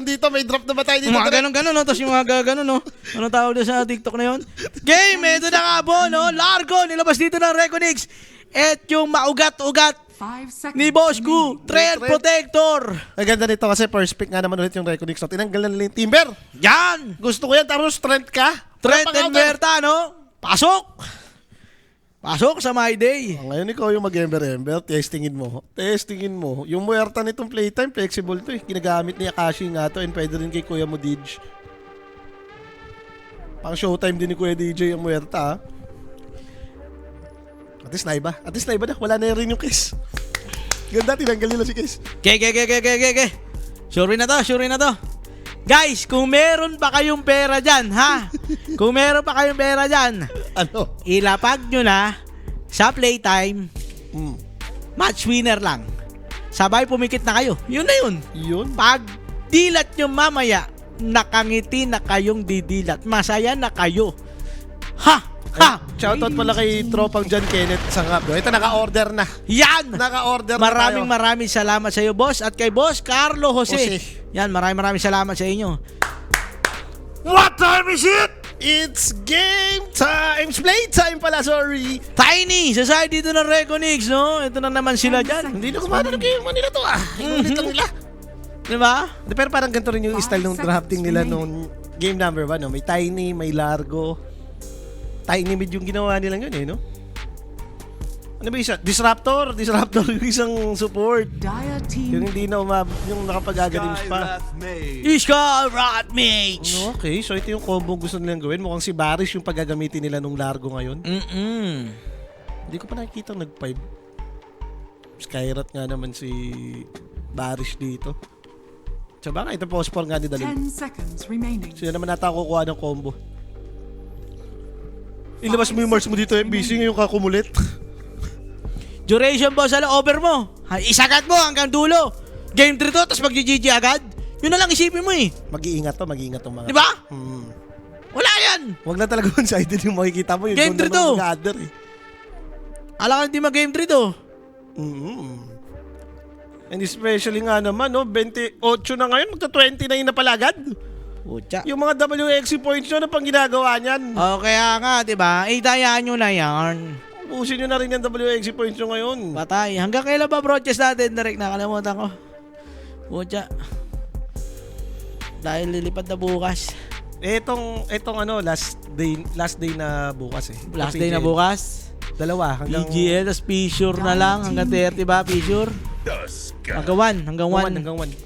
meron dito? May drop na ba tayo dito? Mga ganon-ganon, no? Tapos yung mga ganon, no? Anong tawag doon sa TikTok na yun? Game, ito na nga po, no? Largo, nilabas dito ng Reconix. At yung maugat-ugat ni Boss Gu, Thread Protector. Ang ganda nito kasi first pick nga naman ulit yung Reconix. So, tinanggal na nila yung Timber. Yan! Gusto ko yan. Tapos strength ka. Thread and Merta, no? Pasok! Pasok sa My Day. Ngayon ikaw yung mag-ember-ember. Testingin mo. Yung muerta nitong playtime, flexible to eh. Ginagamit ni Akashi nga to and pwede rin kay Kuya mo Dij. Pang showtime din ni Kuya DJ yung muerta ha. At least na iba na. Wala na rin yung Kiss. Ganda, tinanggal nila si Kiss. Okay. Sure na to. Guys, kung meron pa kayong pera dyan, ha? Kung meron pa kayong pera dyan, Ano? ilapag nyo na sa playtime, match winner lang. Sabay pumikit na kayo. Yun na yun. Yun. Pag dilat nyo mamaya, nakangiti na kayong didilat. Masaya na kayo. Ha! Shoutout pala kay tropang John Kenneth Sangab. Ito, naka-order na. Yan! Naka-order na tayo. Maraming salamat sa iyo, boss. At kay boss Carlo Jose. Yan, maraming salamat sa inyo. What time is it? It's game time! Playtime pala, sorry. Tiny! Sasay dito ng Reconix, no? Ito na naman sila dyan. Hindi na kumano ng game nila to Inulit lang nila. Diba? Pero parang ganito rin yung style ng drafting nila nung game number 1. No? May Tiny, may Largo. Tiny mid yung ginawa nila yun no? Ano ba isa? Disruptor yung isang support. Yung hindi na yung nakapag-agalims pa. Iska Rat Mage! Okay, so ito yung combo gusto nilang gawin. Mukhang si Barish yung paggagamitin nila nung Largo ngayon. Hindi ko pa nakikita nag-5. Skyrat nga naman si Barish dito. Tsaba nga, ito post-4 nga ni Dalin. 10 seconds remaining. Sila naman nata kukuha ng combo. Ilabas mo yung Mars mo dito, MBC, ngayon ka kumulit. Duration boss, over mo. Isagat mo hanggang dulo. Game 3 to, tapos mag-GG agad. Yun na lang isipin mo eh. Mag-iingat to mga. Diba? Wala yan. Huwag na talaga one-sided yung makikita mo. Yung Game 3 to. Eh. Alam ka hindi mag-game 3 to. And especially nga naman, 28 na ngayon, magta-29 na pala agad. Pucha. Yung mga WXC points nyo na pang ginagawa niyan. Kaya nga, diba? Itayaan nyo na yan. Ubusin nyo na rin yung WXC points nyo ngayon. Patay. Hanggang kailan ba broadcast natin? Direct, nakalimutan ko. Pucha. Dahil lilipad na bukas. Etong last day na bukas eh. Last day na bukas? Dalawa. Hanggang PGL, tas Fissure na lang. Hanggang 30 ba? Fissure? Hanggang 1.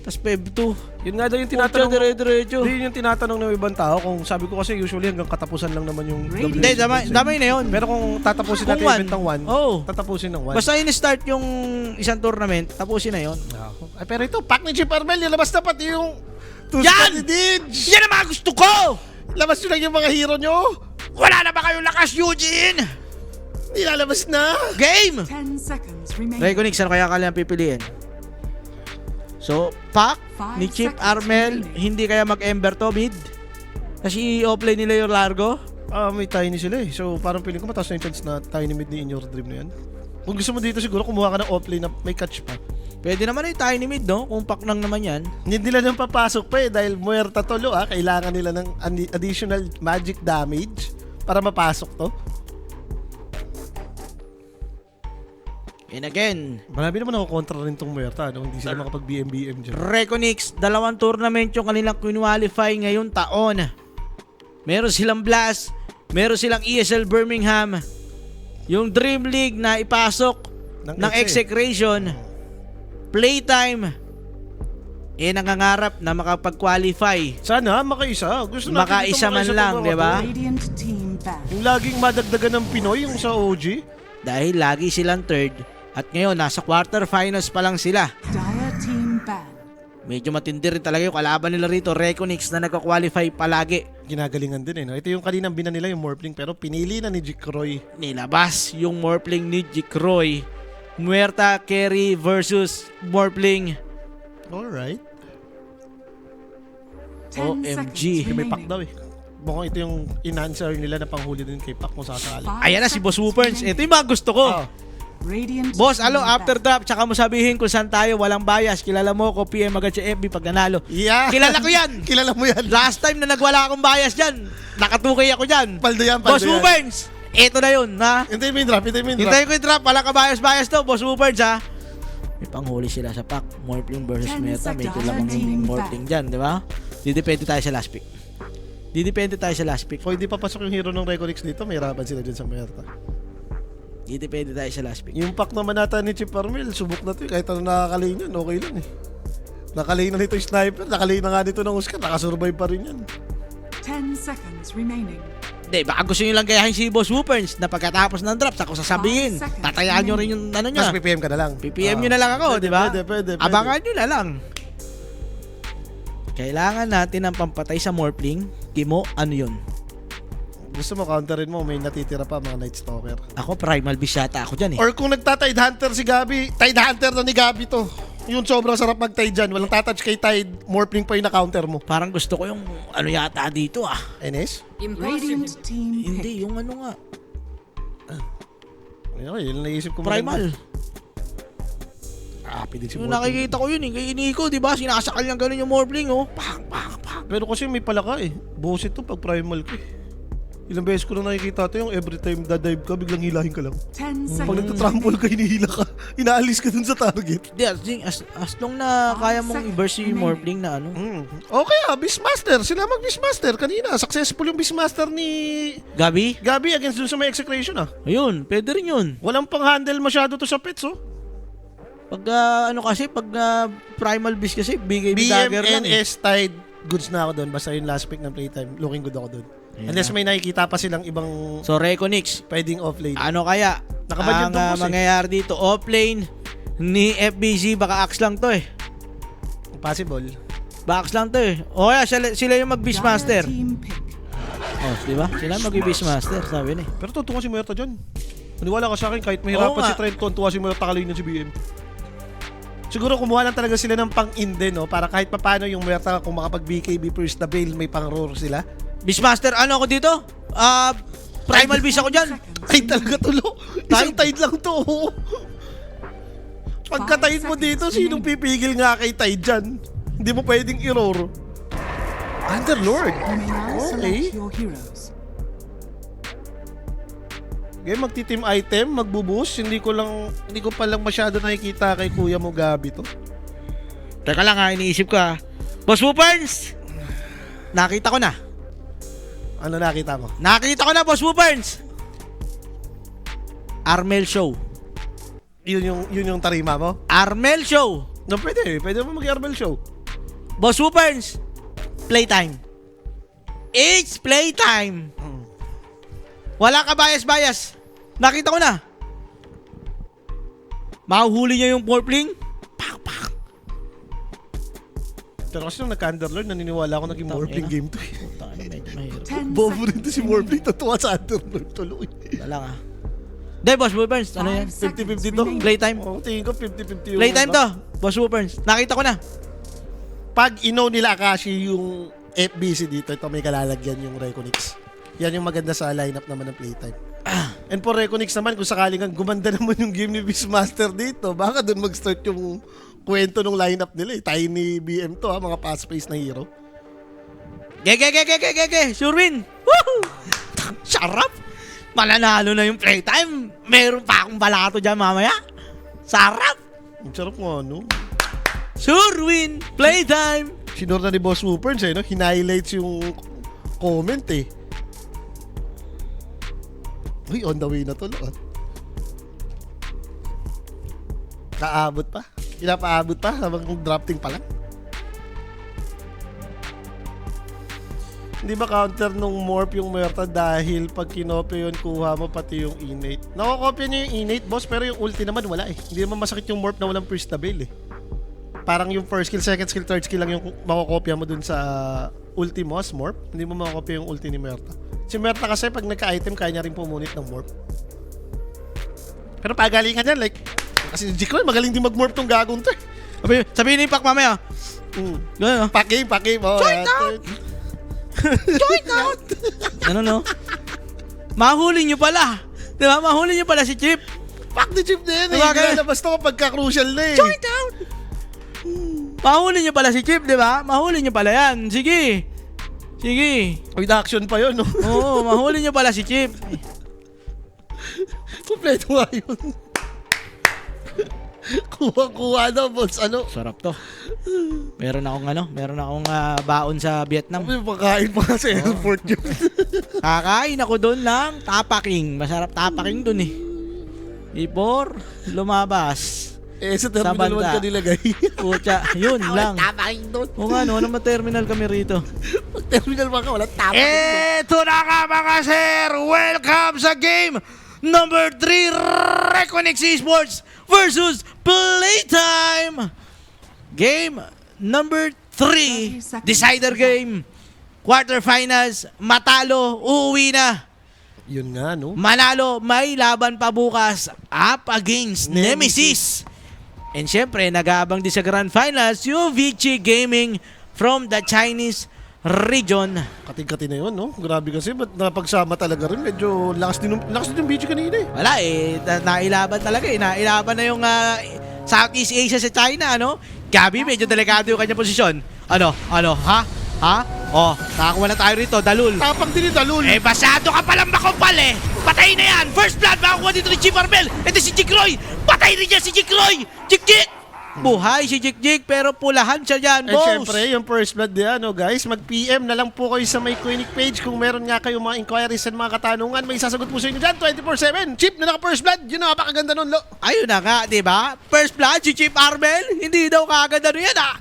Tas Feb 2. Yun nga daw yung tinatanong. Dire-diretso. Yun yung tinatanong ng ibang tao. Kung sabi ko kasi usually hanggang katapusan lang naman yung WXC. Hindi, damay na yun. Pero kung tatapusin natin yung event ng 1, tatapusin ng 1. Basta in-start yung isang tournament, tapusin na yun. Ay, pero ito, pack ni Chip Armel, nilabas na pati yung Yan! Yan ang mga gusto ko! Labas nyo lang yung mga hero nyo. Wala na ba kayong lakas, Eugene? Nilalabas na. Game! 10 seconds remaining. Reconix, ano kaya kailangan pipiliin? So, pack ni Chip Armel, hindi kaya mag-ember to mid? Kasi i-offlane nila yung Largo? May Tiny sila eh. So, parang feeling ko mataas na yung chance na Tiny mid ni In Your Dream na yan. Kung gusto mo dito siguro, kumuha ka ng offlane na may catch pa. Pwede naman yung Tiny mid, no? Kung pack lang naman yan. Hindi nila nang papasok pa eh. Dahil muerta tolo kailangan nila ng additional magic damage para mapasok to. And again, marami naman ako kontra rin tong muerta. Hindi sila makapag-BM-BM dyan. Reconix, 2 tournament yung kanilang qualify ngayong taon. Meron silang Blast, meron silang ESL Birmingham, yung Dream League na ipasok ng Execration, Playtime, nangangarap na makapag-qualify. Sana, makaisa. Gusto natin makaisa man lang, di ba? Yung laging madagdagan ng Pinoy, yung sa OG. Dahil lagi silang third, at ngayon nasa quarterfinals pa lang sila. Medyo matindi rin talaga yung kalaban nila rito, Reconix, na nagka-qualify palagi. Ginagalingan din no? Ito yung kaninang binan nila yung Morphling, pero pinili na ni Jikroy. Nilabas yung Morphling ni Jikroy. Muerta carry versus Morphling. Alright. OMG. May pack daw eh. Mukhang ito yung in-answer nila na panghuli din kay Pac kung sasakali. Ayan na si Boss Wooperns. Ito yung mga gusto ko. Radiant Boss, alo, team after back. drop, tsaka mo sabihin kung saan tayo, walang bias. Kilala mo ko, PM agad sa FB pag nanalo. Yeah. Kilala ko yan. Kilala mo yan. Last time na nagwala akong bias dyan, nakatukay ako dyan. Paldo yan, paldo Boss yan. Wuberns, eto na yun, ha? Hintayin mo yung drop, hintayin mo yung drop. Hintayin ko yung drop, wala ka bias to, Boss Wuberns, ha? May panghuli sila sa pack, Morphling versus 10 Meta, may seconds. lamang Team Morphling dyan, di ba? Didepende tayo sa last pick. Didepende tayo sa last pick. Kung hindi papasok yung hero ng Reconix dito, may hirapan sila dyan sa Merta. Didepende tayo sa last pick. Yung pack naman nata ni Chip Armel, subok na to eh. Kahit ano nakakalain yan, okay lang eh. Nakalain na nito yung sniper, nakalain na nga nito ng Oscar, nakasurvive pa rin yan. 10 seconds remaining. Hindi, baka gusto nyo lang gayahin si Boss Wuberns na pagkatapos ng drops, ako sasabihin. 5 seconds. Tatayaan nyo rin yung ano nyo. Mas PPM ka na lang. PPM nyo na lang ako, di ba? Pwede. Abangan nyo na lang. Kailangan natin ng pampatay sa Morphling. Kimo, ano yun? Gusto mo, counterin mo, may natitira pa mga Night Stalker. Ako, Primal Beast yata ako dyan eh. Or kung nagta-Tide Hunter si Gabi, Tide Hunter na ni Gabi to. Yun sobrang sarap mag-Tide dyan. Walang tatouch kay Tide, Morphling pa yung na-counter mo. Parang gusto ko yung ano yata dito ah. NS? Radiant team pick. Hindi, yung ano nga. Ayun, yun naisip ko. Primal. Happy din si Yung Morphling. nakikita ko yun eh. Kay Nico, di ba? Sinasakal niyang ganun yung Morphling oh. Pang, pang, pang. Pero kasi may palaka eh. Boss ito pag primal ka eh. Ilang beses ko na nakikita ito yung every time dadive ka, biglang hilahin ka lang. 10 Pag seconds. nagtatrample ka, hinihila ka. Inaalis ka dun sa target. Di, as long na kaya mong i-burst yung Morphling na ano. Okay Beastmaster. Sila mag-Beastmaster kanina. Successful yung Beastmaster ni Gabi? Gabi against dun sa may execration ah. Ayun, pwede rin yun. Walang pang-handle masyado to sa pets oh. Pag ano kasi, pag Primal Beast kasi, BKB dagger lang eh. BMNS Tide, goods na ako doon. Basta yung last pick ng playtime, looking good ako doon. Unless may nakikita pa silang ibang So, Reconix, pwedeng offlane. ano kaya? Nakabudget Ang to, boss, eh. mangyayari dito, offlane ni FBZ, baka axe lang to eh. Possible. Baka axe lang to eh. O kaya sila yung Dire mag-Beastmaster. team pick. Oh, di ba? Sila mag-Beastmaster, sabi ni. Pero tutuwa si Muerta dyan. Maniwala ka sa akin, kahit Oo mahirapan nga. si Trent, tuwa si Muerta kalawin niya si BM. Siguro kumuha lang talaga sila ng pang-in no? Para kahit papano yung Muerta, kung makapag-BKB first the bail, may pang-roar sila. Beastmaster, ano ako dito? Primal Beast ako dyan. Ay talaga tulo. Isang tide lang to. Pagka-tide mo dito, sinong pipigil nga kay tide dyan? Hindi mo pwedeng i-roar. Underlord. You may now Okay. select your heroes. Okay, magti-team item, magbo-boost. Hindi ko pa lang masyado nakikita kay Kuya mo Gabi to. Teka lang ha, iniisip ko ha. Boss Wuberns! Nakita ko na. Ano nakita mo? Nakita ko na, Boss Wuberns! Armel Show. Yun yung tarima mo? Armel Show. No, pwede mo mag-Arbel show. Boss Wuberns, playtime. It's playtime. Wala ka bias. Nakita ko na. Mahuhuli niya yung Morphling. Pak, pak. Pero kasi nung nagka-Underlord, naniniwala ako naging Morphling game to. Puta, ano, medyo mahirap. 10 Bobo rin to seconds si Morphling. Tatuwa sa Underlord tuloy. Wala nga. Hindi, Boss Wuberns, ano yan? 50-50 to. Playtime. Oh, tingin ko 50-50 yung... Playtime to, Boss Wuberns. Nakita ko na. Pag ino nila Akashi yung FBC dito, ito may kalalagyan yung Reconix. Yan yung maganda sa lineup naman ng playtime. And for Reconix naman, kung sakaling gumanda naman yung game ni Beastmaster dito, baka doon mag-start yung kwento ng lineup nila eh. Tiny BM to ha, mga fast-paced na hero. Ge. Sure win. Woohoo! Sarap. Mananalo na yung playtime. Meron pa akong balato dyan mamaya. Sarap. Ang sarap nga, no? Sure win. Playtime. Sinor na ni Boss Wuberns no? Hinighlights yung comment eh. Uy, on the way na to, no? Kaabot pa? Pinapaabot pa habang drafting pa lang? Hindi ba counter nung morph yung Muerta dahil pag kinopya yun, kuha mo pati yung innate? Nakokopya niya yung innate, boss, pero yung ulti naman wala eh. Hindi naman masakit yung morph na walang first na build eh. Parang yung first skill, second skill, third skill lang yung makokopya mo dun sa ulti mo as morph. Hindi mo makokopya yung ulti ni Muerta. Si Muerta kasi pag nagka-item, kaya niya rin pumunit ng morph. Pero pagalingan yan, like, kasi si Jikroy, magaling din mag-morph tong gagong to eh. Sabihin ni Pak mamaya. Ganun, no? Pack game. Oh, Join out! Join out! Ano, no? Mahuli nyo pala. Diba? Mahuli nyo pala si Chip. Fuck the chip na yan eh. Bakit? Lalabas to kapag ka-crucial na eh. Join down! Mahuli niyo pala si Chip, di ba? Mahuli niyo pala yan. Sige. Sige. With action pa yun, no? Oo, mahuli niyo pala si Chip. Kompleto nga yun. Kuha-kuha na, boss. Ano? Sarap to. Meron akong baon sa Vietnam. May pagkain pa sa airport yun. Kakain ako doon lang, tapaking. Masarap tapaking doon eh. Before lumabas. Sa Sa terminal 1 banda. ka nilagay. Pucha, yun lang. Tapaking doon. O nga, ano naman terminal kami rito? Pag terminal 1 ka, wala tapaking doon. Eto na nga mga sir! Welcome sa game number 3, Reconnect Esports versus Playtime! Game number 3, decider game. Quarterfinals, matalo, uuwi na. Yun nga, no? Manalo, may laban pa bukas up against Nemesis. And syempre, nag-aabang din sa Grand Finals yung Vici Gaming from the Chinese region. Kating-kati na yun, no? Grabe kasi, ba't napagsama talaga rin? Medyo lakas din yung video kanina eh. Wala eh, nailaban talaga eh. Nailaban na yung Southeast Asia sa China, ano? Gabi, medyo delikado yung kanyang posisyon. Ano, ha? Ha? Oh, nakakuha na tayo rito, Dalul. Tapang din yung Dalul. Eh, basado ka palang makumpal eh. Patay na yan. First blood, makakuha dito ni Chief Arbel. Ito si Jikroy. Patay rin niya si Jikroy. Jik-jik. Buhay si Jik-jik, pero pulahan siya dyan, And boss. syempre, yung first blood yan, no, guys, mag-PM na lang po kayo sa may Quinic page kung meron nga kayong mga inquiries at mga katanungan. May sasagot po sa inyo dyan, 24/7. Chip na naka-first blood, yun ang napakaganda nun, lo. Ayun na nga, di ba? First blood, si Chief Arbel. Hindi daw kaagad ano yan, ah.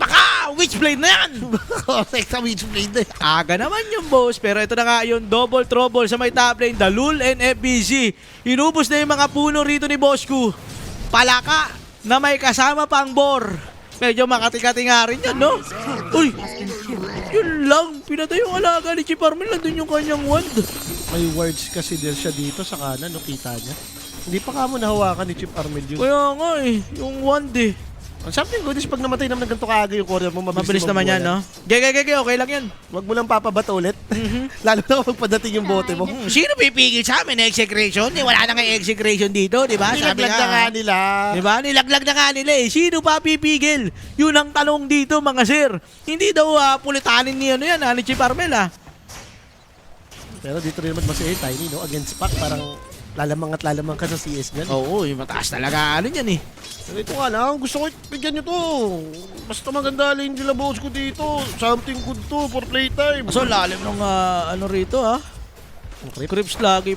Baka Witchblade na yan. Correct sa Witchblade eh. Aga naman yung boss, pero ito na nga yung double trouble sa may top lane, Dalul and FBC. Inubos na yung mga puno rito ni Bosku. Palaka na may kasama pang bor. Medyo makati-kati nga rin yan, no? Uy, yun lang. Pinatay yung alaga ni Chief Armel. Nandun yung kanyang wand. May words kasi din siya dito sa kanan, no, kita niya. Hindi pa ka mo nahawakan ni Chip Armel yun. Kaya nga eh, yung wand eh. Something good is pag namatay naman ng ganito kaaga yung courier mo, Mabilis naman yan, no? Gege, okay lang yan. Huwag mo lang papabato ulit. Lalo na kapag padating yung bote mo. Sino pipigil sa amin? Execration? Eh, wala na nga execration dito, di ba? Sabi Nilaglag na nga nila. Di ba? Nilaglag na nga nila eh. Sino pa pipigil? Yun ang tanong dito, mga sir. Hindi daw pulitanin ni ano yan, ni Chief Armel, Pero dito rin naman masaya yung Tiny, no? Against Pac, parang lalamang at lalamang ka sa CS niyan. Oo, yung mataas talaga ano yan eh. Pero ito nga lang, gusto ko bigyan nyo to. Basta maganda lang yung labos ko dito. Something good to for playtime. So lalim ng ano rito Crips lagi.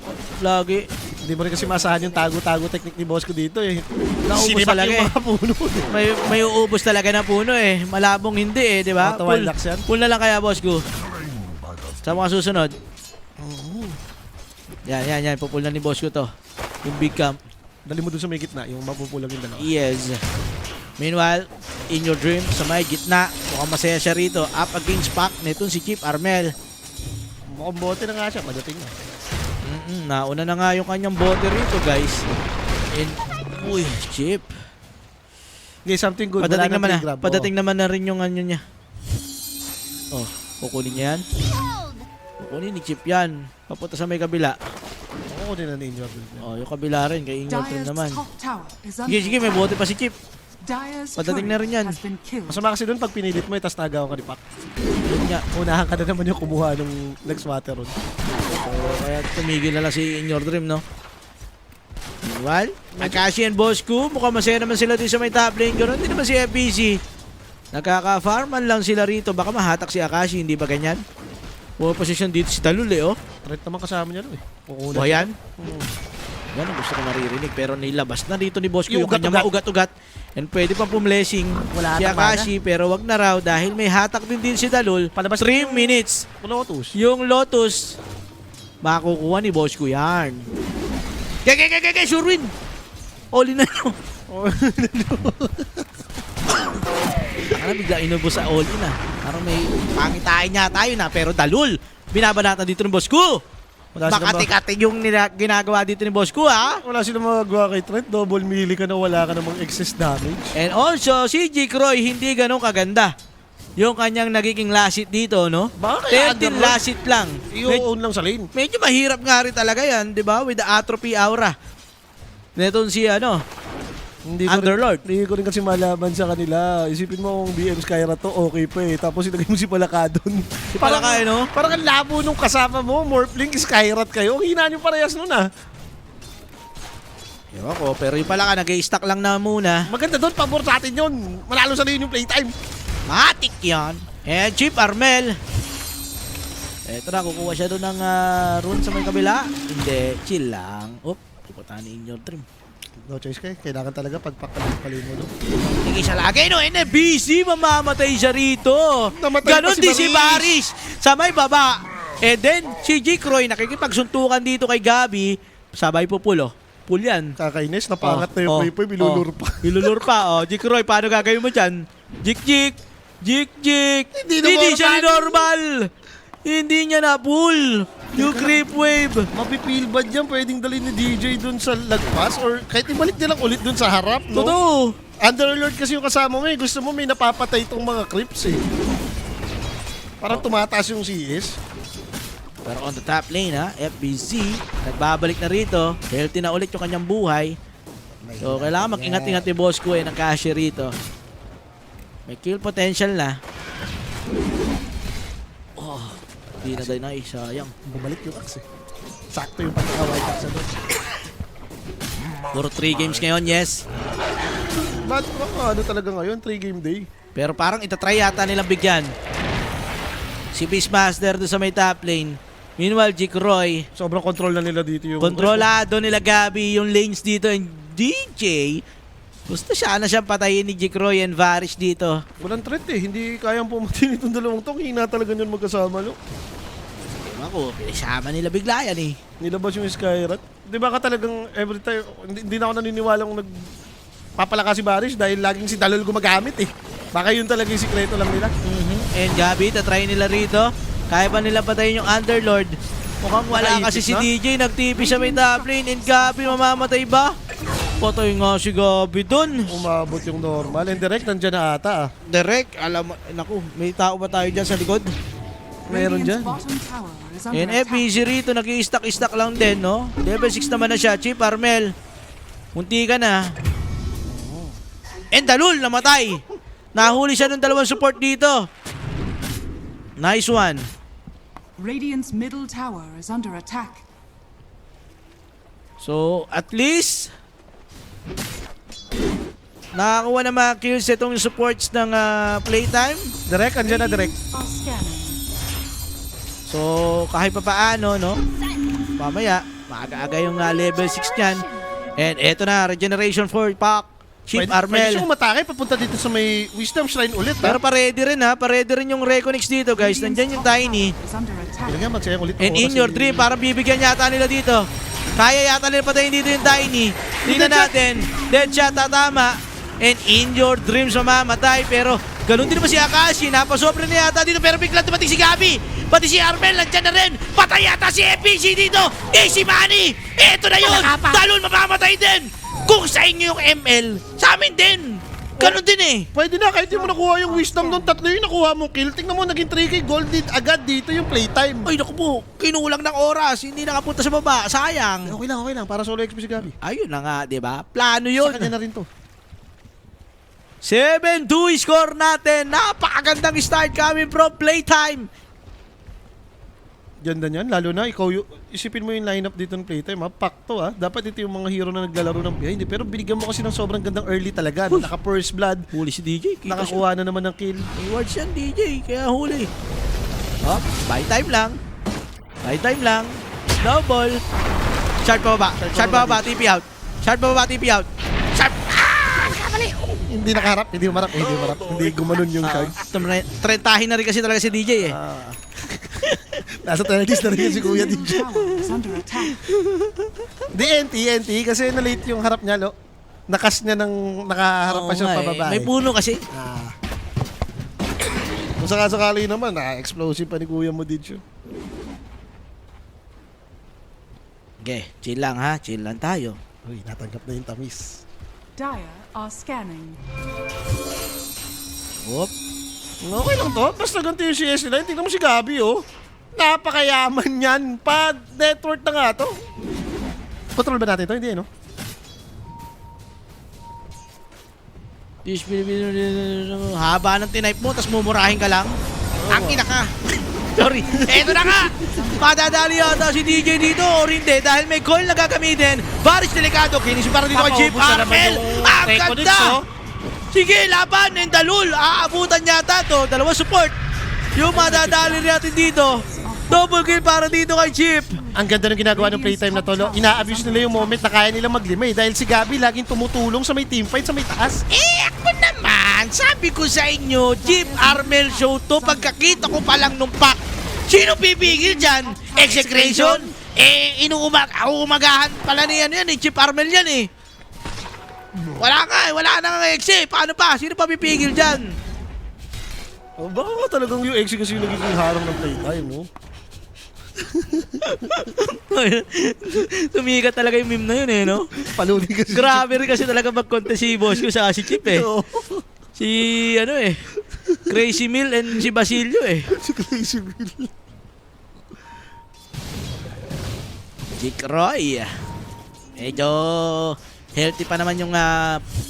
Hindi mo rin kasi masahan yung tago-tago technique ni boss ko dito eh. Naubos Sinipak talaga yung mga puno. May uubos talaga na puno eh. Malabong hindi eh, di ba? Auto-wild locks yan? Full na lang kaya, boss ko. Sa mga susunod. Yan. Pupul na ni boss ko to. Yung big camp. Dali mo dun sa may gitna, yung mapupulang yung dalawa. Yes. Meanwhile, in your dream, sa may gitna, mukhang masaya siya rito. Up against Pac, netong si Chief Armel. Mukhang bote na nga siya, padating na. Nauna na nga yung kanyang bote rito, guys. And, uy, Chief. Okay, something good. Padating Wala naman nang na. grab. Padating naman na rin yung ano niya. Oh, kukunin niya yan. Kukunin ni Chief yan. Papunta sa may kabila. Oo, din na ninyo. Oh, yung kabila rin. Kay Ingat rin Dire's naman. top tower is Sige, may bote pa si Chief. Dire's Padating na rin yan. has been killed. Masama kasi dun pag pinilit mo, tas tagaw ka ni Pac. Yun nga. Unahan ka na naman yung kumuha ng next water ron. So, kaya tumigil na lang si In Your Dream, no? Meanwhile, Akashi and Bosku, mukhang masaya naman sila dito sa may top lane. Ganoon din naman si FBC. Nakaka-farman lang sila rito. Baka mahatak si Akashi, hindi ba ganyan? Puro posisyon dito si Talul, eh, oh. Threat naman kasama niya ron eh. Kukunan O, yan. Hmm. Yan ang gusto ko naririnig. Pero nilabas na dito ni Bosku Yung yung kanyang maugat-ugat. And pwede pang pumlessing Wala si na Akashi. Pero wag na raw dahil may hatak din si Talul. Palabas 3 yung- minutes. Lotus. Yung Lotus, makukuha ni Bosku yan. Gagagagagag, sure win! All in na yun. Parang bigla inubos sa all in Parang may pangitain niya tayo na. Pero Dalul, binabanatan dito ng Bosku. Wala silang Makati-kati yung ginagawa dito ni Bosku, Wala silang magagawa kay Trent. Double melee ka na, wala ka namang excess damage. And also, si Jikroy hindi ganun kaganda. Yung kanyang nagiging last hit dito, no? Bakit? 13 last hit lang. I-own lang sa lane. Medyo mahirap nga rin talaga yan, di ba? With the atrophy aura. netong si Hindi ko Underlord. Hindi ko rin kasi malaman sa kanila. Isipin mo kung BM Skyra to, okay pa eh. Tapos ilagay mo si Palaka doon. Si Palaka, no? Parang ang labo nung kasama mo, Morphling, Skyrat kayo. Ang hina nyo parehas nun ah. Ewan ko, pero yung Palaka nag-i-stack lang na muna. Maganda doon, pabor sa atin yun. Manalo sa rin yung playtime. Matik yan. And Chief Armel. Eto na, kukuha siya doon ng rune sa may kabila. Hindi, chill lang. Oop, pupuntahan ni Inyo Dream. No choice kayo. Kailangan talaga pagpakalim mo doon. Hindi siya lagi, no? NFBC, mamamatay siya rito. Namatay Ganon pa si din si Baris. Baris. Sa may baba. And then, si J. Croy, nakikipagsuntukan dito kay Gabi. Sabay po pulo. Pull yan. Kakainis, napangat na yung Poy, bilulur pa. Bilulur pa, J. Croy, paano gagawin mo dyan? Jik. Hindi siya normal. Hindi niya na pull. Yung creep wave. Mapipil ba dyan? Pwedeng dalhin ni DJ dun sa lagpas? Or kahit ibalik niya lang ulit dun sa harap, no? Totoo. Underlord kasi yung kasama mo eh. Gusto mo may napapatay itong mga creeps eh. Parang tumataas yung CS. Pero on the top lane FBC, nagbabalik na rito. Healthy na ulit yung kanyang buhay. So kailangan mag-ingat-ingat yung boss ko ng cashier rito. May kill potential na. Hindi na dahil na sayang. Bumalik yung axe eh. Sakto yung pagkaka-white axe doon. Puro 3 games ngayon, yes. Ba't ano talaga ngayon? 3-game day. Pero parang itatry yata nilang bigyan. Si Beastmaster doon sa may top lane. Meanwhile, Jik Roy, Sobrang control na nila dito yung... kontrolado nila Gabi yung lanes dito. And DJ, gusto siya na siyang patayin ni Jik Roy and Varish dito. Walang threat eh. Hindi kayang pumatin itong dalawang to. Hina talaga yun magkasama, no? Ako, pinasama nila bigla yan eh. Nilabas yung Skyrat. Di ba ka talagang every time... Hindi na ako naniniwalang nagpapalaka si Barish dahil laging si Dalol gumagamit eh. Baka yun talaga yung sikreto lang nila. And Gabi, tatry nila rito. Kaya pa nila patayin yung Underlord. Mukhang wala Nakaipit kasi si na? DJ. Nagtipi siya may top lane. And Gabi, mamamatay ba? Patay nga si Gabi dun. Umabot yung normal. And direct, nandyan na ata ah. Direct, alam mo, naku, may tao ba tayo dyan sa likod? Meron dyan. Radiant's bottom tower is under And attack. FBC rito, nag-i-stack lang din, no? Level 6 naman na siya. Chief Armel. Munti ka na. And Dalul, namatay. Nahuli siya ng dalawang support dito. Nice one. Radiant's middle tower is under attack. So, at least, nakakuha na mga kills itong supports ng playtime. Direct, andyan na direct. Are scanning. So, kahit pa paano, no? Mamaya, maaga-aga yung level 6 niyan. And eto na, Regeneration 4 pack. Chief Pwede Armel. siyang umatake, papunta dito sa may Wisdom Shrine ulit Pero ha. pa-ready rin pa-ready rin yung Reconnects dito guys. Nandyan yung Tiny. Is under attack. Kailangan magsayang ulit. And oras in your si- dream, parang bibigyan yata nila dito. Kaya yata nila patayin dito yung Tiny. Tingnan natin. Deadshot tatama. And in your dreams mamamatay. Pero ganun din naman si Akashi. Napasobra na yata dito. Pero biglang dumating si Gabi. Pati si Armel nandyan na rin. Patay yata si FPC dito. Easy money. Ito na yun. Talon mamamatay din. Kung sa inyo yung ML, sa amin din. Ganun din eh. Pwede na, kahit di mo nakuha yung Wisdom doon, tatlo yung nakuha mo kill. Tingnan mo, naging 3K gold din agad dito yung playtime. Ay naku po, kinulang ng oras. Hindi nakapunta sa baba. Sayang. Okay lang. Para solo XP si Gabi. Ayun na nga, di ba? Plano yun. Sa kanya na rin to. 7-2 score natin. Napakagandang start coming from playtime. Ganda niyan, lalo na ikaw isipin mo yung lineup dito ng playtime ha. Pack to ha. Dapat ito yung mga hero na naglalaro ng behind. Pero binigyan mo kasi ng sobrang gandang early talaga. No? Naka first blood. Huli si DJ. Nakakuha na naman ng kill. Rewards yan DJ. Kaya huli. Oh, buy time lang. Buy time lang. Double. Shard pa baba. Shard pa baba. TP out. Shard pa baba. TP out. Shard. Hindi nakaharap. Hindi umarap. Hindi gumanon yung card. Trentahin na rin kasi talaga si DJ eh. Nasa 30s na rin si Kuya Middle DJ. tower is under attack. NT kasi na-late yung harap niya, lo. Nakas niya ng nakaharap pa Oo siya nga pababa. May puno kasi. Kung sakasakali naman, explosive pa ni Kuya mo dito. Okay, chill lang ha. Chill lang tayo. Uy, natanggap na yung tamis. Dire are scanning. Whoop. Okay lang to. Basta ganito yung CS nila. Tingnan mo si Gabi, oh. Napakayaman yan. Pa-net worth na nga to. Control ba natin to? Hindi, no? Haba ng tinype mo, tapos mumurahin ka lang. Ang ina ka. Sorry. Eto na nga. Madadali yata si DJ dito o hindi dahil may coil na gagamitin. Baris delikado. Kinis para dito kay Chip Armel. Ang ganda. Sige, laban. Endalul. Aabutan yata to. Dalawa support. Yung madadali natin dito. Double kill para dito kay Chip. Ang ganda ng ginagawa ng playtime na to. Ina-abuse nila yung moment na kaya nilang maglimay dahil si Gabi laging tumutulong sa may teamfight sa may taas. Ako naman, sabi ko sa inyo, Chip Armel show to pagkakita ko pa lang nung pack. Sino pipigil dyan? Execration? Inuumagahan pala niyan Chip Armel yan eh. Wala na nga exe. Paano pa? Sino pa pipigil dyan? Oh, baka talagang yung ex kasi yung nagiging harang ng playtime, no? Tumikat talaga yung meme na yun eh, no? Paluli kasi. Grabe rin kasi talaga mag-contest si boss ko sa si Chip eh. Oo. Si Crazy Mill and si Basilio eh. Si Crazy Bill. Jake Roy. Medyo healthy pa naman yung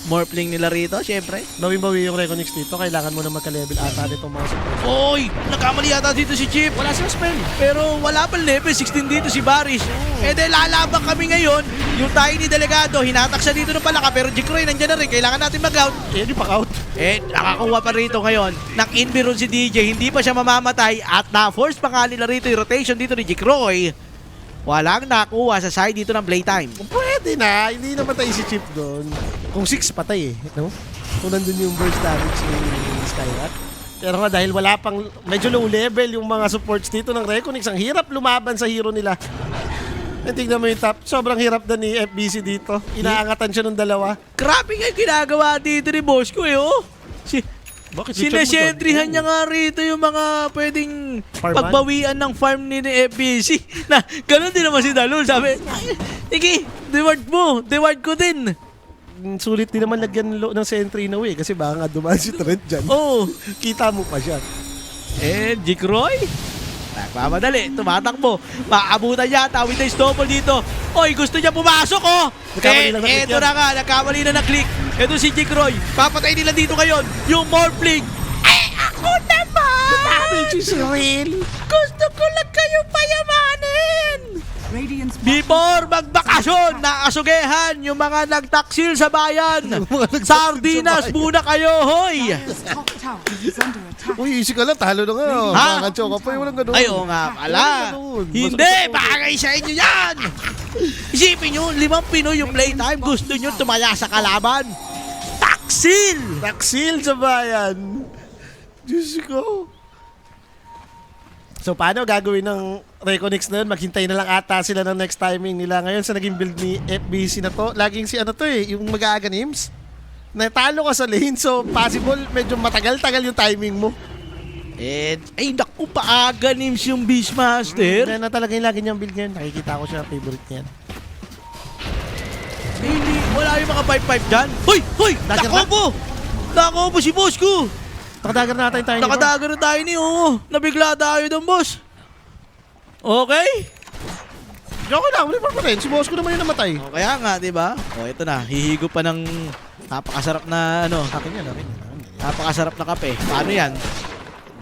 morphling nila rito, syempre. Bawi-bawi yung Reconix dito. Kailangan mo na magka-level ata nitong mga support. Oy! Nakamali yata dito si Chip. Wala siyang spell. Pero wala pa level 16 dito si Baris. Eh de lalaban kami ngayon. Yung tayo ni Delegado, hinatak siya dito ng palaka. Pero Jake Roy nandiyan na rin. Kailangan natin mag-out. Eh, di pa-out. Eh, nakakuha pa rito ngayon ng inbiron si DJ. Hindi pa siya mamamatay. At na-force pa nga nila rito yung rotation dito ni Jake Roy. Walang nakuha sa side dito ng playtime. Pwede na. Hindi na matay si Chip doon. Kung 6 patay eh. No? Kung nandun yung burst damage ni Skyrock. Pero nga dahil wala pang medyo low level yung mga supports dito ng Reconix. Ang hirap lumaban sa hero nila. And tignan mo yung top. Sobrang hirap na ni FBC dito. Inaangatan siya ng dalawa. Grabe nga yung ginagawa dito ni boss ko eh, oh. Bakit? Sinesentrihan niya nga rito yung mga pwedeng Farman? pagbawian ng farm ni FBC. Na gano'n din naman si Dalul. Sabi, sige, reward mo. Reward ko din. Sulit din naman lagyan ng sentry na way. Kasi baka nga dumaan si Trent dyan. Oh. Kita mo pa siya. Eh, Jake Roy? Nagmamadali, tumatakbo. Maabutan yata with the double dito. Oy, gusto niya pumasok, oh! Nagkamali lang na click eto yan. na nga, nagkamali na na-click. Eto si Jake Roy. Papatay nila dito ngayon. Yung morphling. Eh, ako naman! Damage is real. Gusto ko lang kayo payamanin! Radiant's Before magbakasyon, naasugehan yung mga nagtaksil sa bayan. Mga nagtaksil Sardinas sa bayan. muna kayo, hoy! Dire's top tower is under attack. Uy, easy ka lang. Talo na nga. Ha? Mga choka pa. Walang ganun. Ay, oo nga pala. Ganun. Hindi, bagay sa inyo yan! Isipin nyo, 5 Pinoy yung playtime. Gusto nyo tumaya sa kalaban. Taksil! Taksil sa bayan. Diyos ko. So, paano gagawin ng Reconix na yun? Maghintay na lang ata sila ng next timing nila. Ngayon sa naging build ni FBC na to, laging si ano to eh, yung mag-aaga names. Natalo ka sa lane, so possible medyo matagal-tagal yung timing mo. Eh, ay naku, paaga names yung Beastmaster. Kaya na talaga yung lagi niyang build ngayon. Nakikita ko siya, favorite niyan. Hindi, wala yung mga 5-5 dyan. Hoy! Hoy! Dagger Nakobo! Nakobo si boss ko! Nakadagar natin tayo. Nakadagar na tayo ni, oo. Nabigla tayo doon, boss. Okay? Okay lang, wala pa rin. Si boss ko naman yung namatay. O, kaya nga, di ba? O, ito na. Hihigo pa ng napakasarap na, ano, Akin yan, akin yan. napakasarap na kape. Paano yan?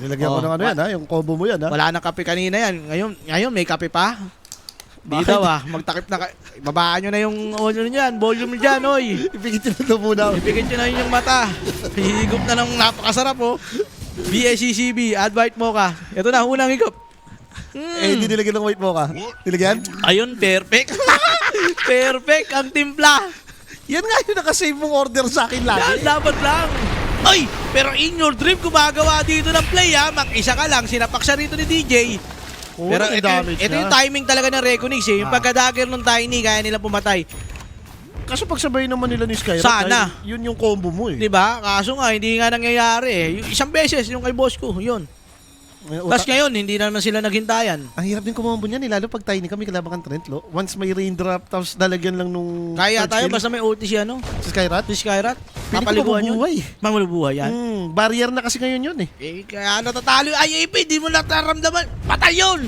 Nilagyan ko ng ano yan ha, yung combo mo yan ha. Wala nang kape kanina yan. Ngayon may kape pa? Di Bakit? daw magtakip na babaan nyo na yung volume dyan, oy. Ipigit nyo na muna. Ibigay nyo na yun yung mata. Hihigop na ng napakasarap, oh. BSCCB, advite mo ka. Ito na, unang higop. Eh, hindi nilagyan ng white mo ka. Nilagyan? Ayun, perfect. Perfect ang timpla. Yan nga yung nakasave mong order sa akin lagi. Yan, dapat lang. Ay, pero in your dream, gumagawa dito ng play, ha. Mag-isa ka lang, sinapak siya rito ni DJ. Pero ito yung timing talaga ng Reconix, eh. Yung pagka-dagger ng Tiny, kaya nila pumatay. Kaso pagsabay naman nila ni Skyrock, Sana. Yun yung combo mo eh. Di ba? Kaso nga, hindi nga nangyayari, eh. Yung isang beses, yung kay boss ko, yun. Tapos ngayon, hindi na naman sila naghintayan. Ang hirap din kumambo niyan eh, lalo pag Tiny kami kalaban kang Trent, lo. Once may raindrop, tapos lalagyan lang nung... Kaya third tayo, skill. basta may ulti si ano, Si Skyrock? si Skyrat. Piling ko Papaliguan yun. mabubuhay. Mamulubuhay yan. Barrier na kasi ngayon yun eh. Eh, kaya natatalo yung IAP, di mo nataramdaman. Patay yun!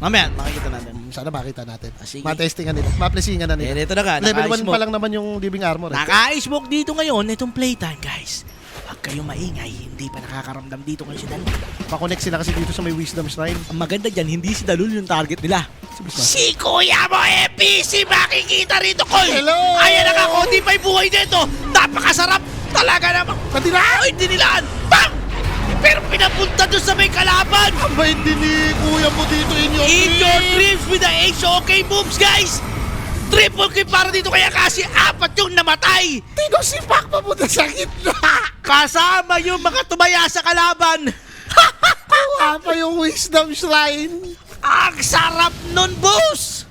Mamaya, makikita natin. Sana makita natin. Sige. Matestingan nila. Maplesingan na Eh, nila. ito na nga. Level 1 naka-smoke. pa lang naman yung living armor. Eh. Naka-smoke dito ngayon. Itong playtime, guys. Huwag kayong maingay. Hindi pa nakakaramdam dito ngayon si Dalul. Pa-connect sila kasi dito sa may Wisdom Shrine. Ang maganda dyan, hindi si Dalul yung target nila. Si Kuya mo, FPC, makikita rito, Koy! Hello! Ayan na ka, konti pa yung buhay nito. Napakasarap talaga namang. Kadilaan! Ay, dinilaan! Bang! Pero pinapunta doon sa may kalaban. Ang bait din ni kuya mo dito in your Dreams with the Ace okay moves, guys! Triple kill para dito kaya kasi 4 yung namatay. Tino si Pac papunta sa gitna! Kasama yung mga tumaya sa kalaban. Kuha pa yung Wisdom Shrine! Ang sarap nun, boss!